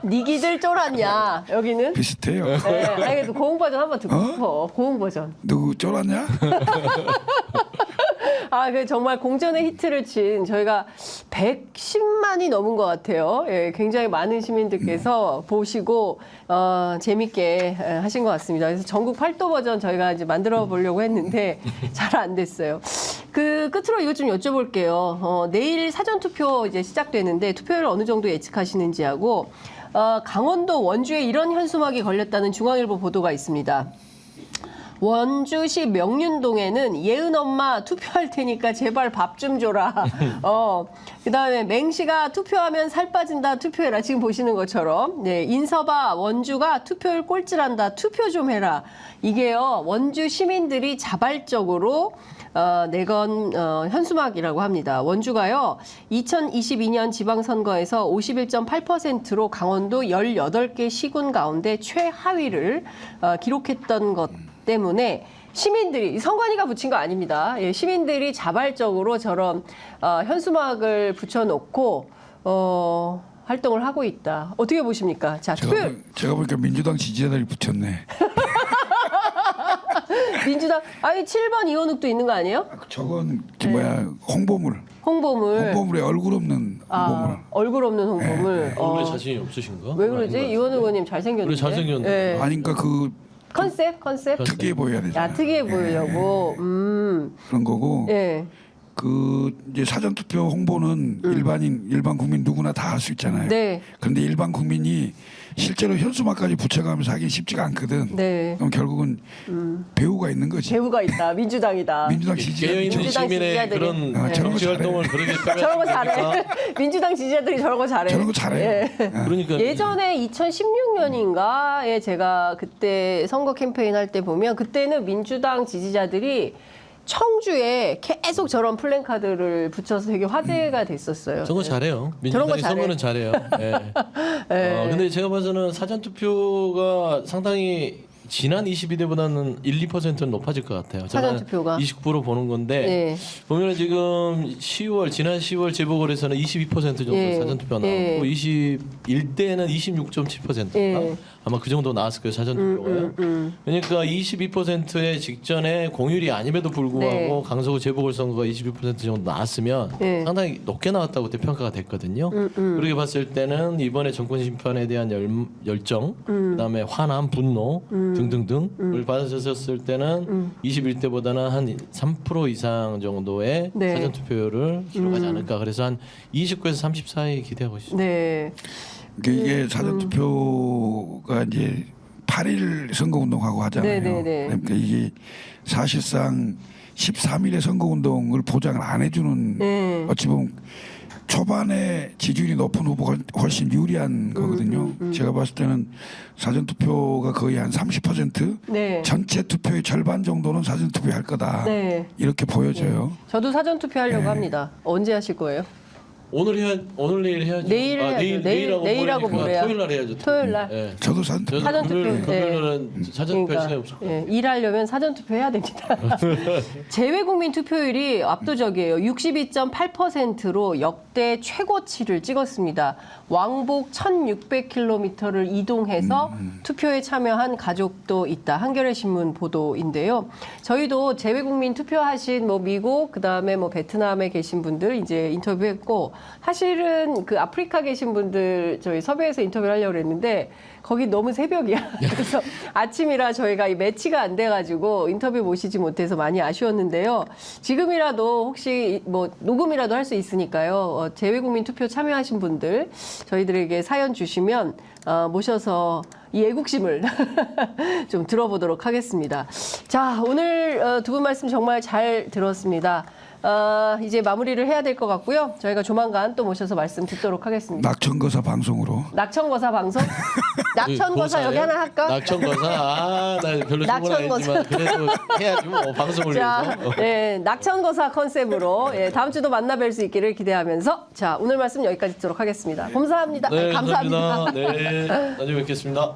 니기들 쫄았냐? 여기는? 비슷해요. 네, 아니 그래도 고흥 버전 한번 듣고 싶어. 고흥 버전. 누구 쫄았냐? 아, 그 정말 공전의 히트를 친 저희가 110만이 넘은 것 같아요. 예, 굉장히 많은 시민들께서 보시고 재밌게 하신 것 같습니다. 그래서 전국 8도 버전 저희가 이제 만들어 보려고 했는데 잘 안 됐어요. 그 끝으로 이것 좀 여쭤볼게요. 내일 사전 투표 이제 시작되는데 투표율 어느 정도 예측하시는지 하고 강원도 원주에 이런 현수막이 걸렸다는 중앙일보 보도가 있습니다. 원주시 명륜동에는 예은 엄마 투표할 테니까 제발 밥 좀 줘라. 그다음에 맹시가 투표하면 살 빠진다 투표해라. 지금 보시는 것처럼. 네, 인서바 원주가 투표율 꼴찌란다 투표 좀 해라. 이게요 원주 시민들이 자발적으로 내건 현수막이라고 합니다. 원주가요 2022년 지방선거에서 51.8%로 강원도 18개 시군 가운데 최하위를 기록했던 것 때문에 시민들이 선관위가 붙인 거 아닙니다. 예, 시민들이 자발적으로 저런 현수막을 붙여놓고 활동을 하고 있다. 어떻게 보십니까? 자, 투표율. 제가 보니까 민주당 지지자들이 붙였네. 민주당 아니 7번 이원욱도 있는 거 아니에요? 저건 뭐야 홍보물. 홍보물. 홍보물에 얼굴 없는 홍보물. 얼굴 없는 홍보물. 얼굴에 자신이 없으신가? 왜 그러지? 이원욱 의원님 잘생겼는데. 그래, 잘생겼는데. 예. 아니 그러니까 그 컨셉? 특이해 보여야 되잖아. 야, 특이해 보이려고. 그런 거고. 예. 그 이제 사전 투표 홍보는 일반 국민 누구나 다 할 수 있잖아요. 네. 그런데 일반 국민이 실제로 현수막까지 붙여가면서 하기 쉽지가 않거든. 네. 그럼 결국은 배우가 있는 거지. 배우가 있다. 민주당이다. 민주당 깨어있는 지지자 민주당 시민의 지지자들이. 그런 저런 거 정치 활동을 그렇게 저런 거 표현하니까. 잘해. 민주당 지지자들이 저런 거 잘해. 저런 거 잘해요. 그러니까 예전에 2016년인가에 제가 그때 선거 캠페인 할 때 보면 그때는 민주당 지지자들이 청주에 계속 저런 플랜카드를 붙여서 되게 화제가 됐었어요. 저거 잘해요. 저런 거 민주당이 잘해. 선거는 잘해요. 예. 근데 제가 봐서는 사전 투표가 상당히 지난 22대보다는 1~2%는 높아질 것 같아요. 사전 투표가 29% 보는 건데 네. 보면 지금 지난 10월 재보궐에서는 22% 정도 예. 사전 투표 나왔고 예. 21대는 26.7%인가 예. 아마 그 정도 나왔을 거예요 사전 투표가요. 그러니까 22%의 직전에 공휴일이 아님에도 불구하고 네. 강서구 재보궐 선거가 22% 정도 나왔으면 예. 상당히 높게 나왔다고 그때 평가가 됐거든요. 그렇게 봤을 때는 이번에 정권 심판에 대한 열정, 그다음에 화남, 분노 등등등을 받으셨을 때는 21대보다는 한 3% 이상 정도의 네. 사전 투표율을 기록하지 않을까. 그래서 한 29에서 30 사이 기대하고 있습니다. 네. 이게 사전 투표가 이제 8일 선거운동하고 하잖아요. 네네네. 그러니까 이게 사실상 13일의 선거운동을 보장을 안 해주는 네. 어찌 보면 초반에 지지율이 높은 후보가 훨씬 유리한 거거든요. 제가 봤을 때는 사전 투표가 거의 한 30% 네. 전체 투표의 절반 정도는 사전 투표할 거다. 네. 이렇게 보여져요. 저도 사전 투표하려고 합니다. 언제 하실 거예요? 오늘 내일 해야죠. 내일 해야죠. 내일하고 모레야. 토요일 날 해야죠. 토요일 날? 예. 저도 사전 투표. 사전 투표. 금요일은 사전 투표 시간이 없을 거예요. 예, 일하려면 사전 투표해야 됩니다. 재외국민 투표율이 압도적이에요. 62.8%로 역대 최고치를 찍었습니다. 왕복 1,600km를 이동해서 투표에 참여한 가족도 있다. 한겨레 신문 보도인데요. 저희도 재외국민 투표하신 뭐 미국, 그다음에 뭐 베트남에 계신 분들 이제 인터뷰했고, 사실은 그 아프리카 계신 분들 저희 섭외해서 인터뷰를 하려고 했는데 거기 너무 새벽이야. 그래서 아침이라 저희가 이 매치가 안 돼가지고 인터뷰 모시지 못해서 많이 아쉬웠는데요. 지금이라도 혹시 뭐 녹음이라도 할 수 있으니까요. 재외국민 투표 참여하신 분들 저희들에게 사연 주시면 모셔서 이 애국심을 좀 들어보도록 하겠습니다. 자, 오늘 두 분 말씀 정말 잘 들었습니다. 이제 마무리를 해야 될 것 같고요. 저희가 조만간 또 모셔서 말씀 듣도록 하겠습니다. 낙천거사 방송으로. 낙천거사 방송? 낙천거사 여기 하나 할까? 낙천거사. 나 별로 좋은 건 아니지만 그래도 해야지 뭐 방송을 자, 위해서. 네, 낙천거사 컨셉으로 다음 주도 만나 뵐 수 있기를 기대하면서 자, 오늘 말씀 여기까지 듣도록 하겠습니다. 감사합니다. 네, 감사합니다. 감사합니다. 네, 나중에 뵙겠습니다.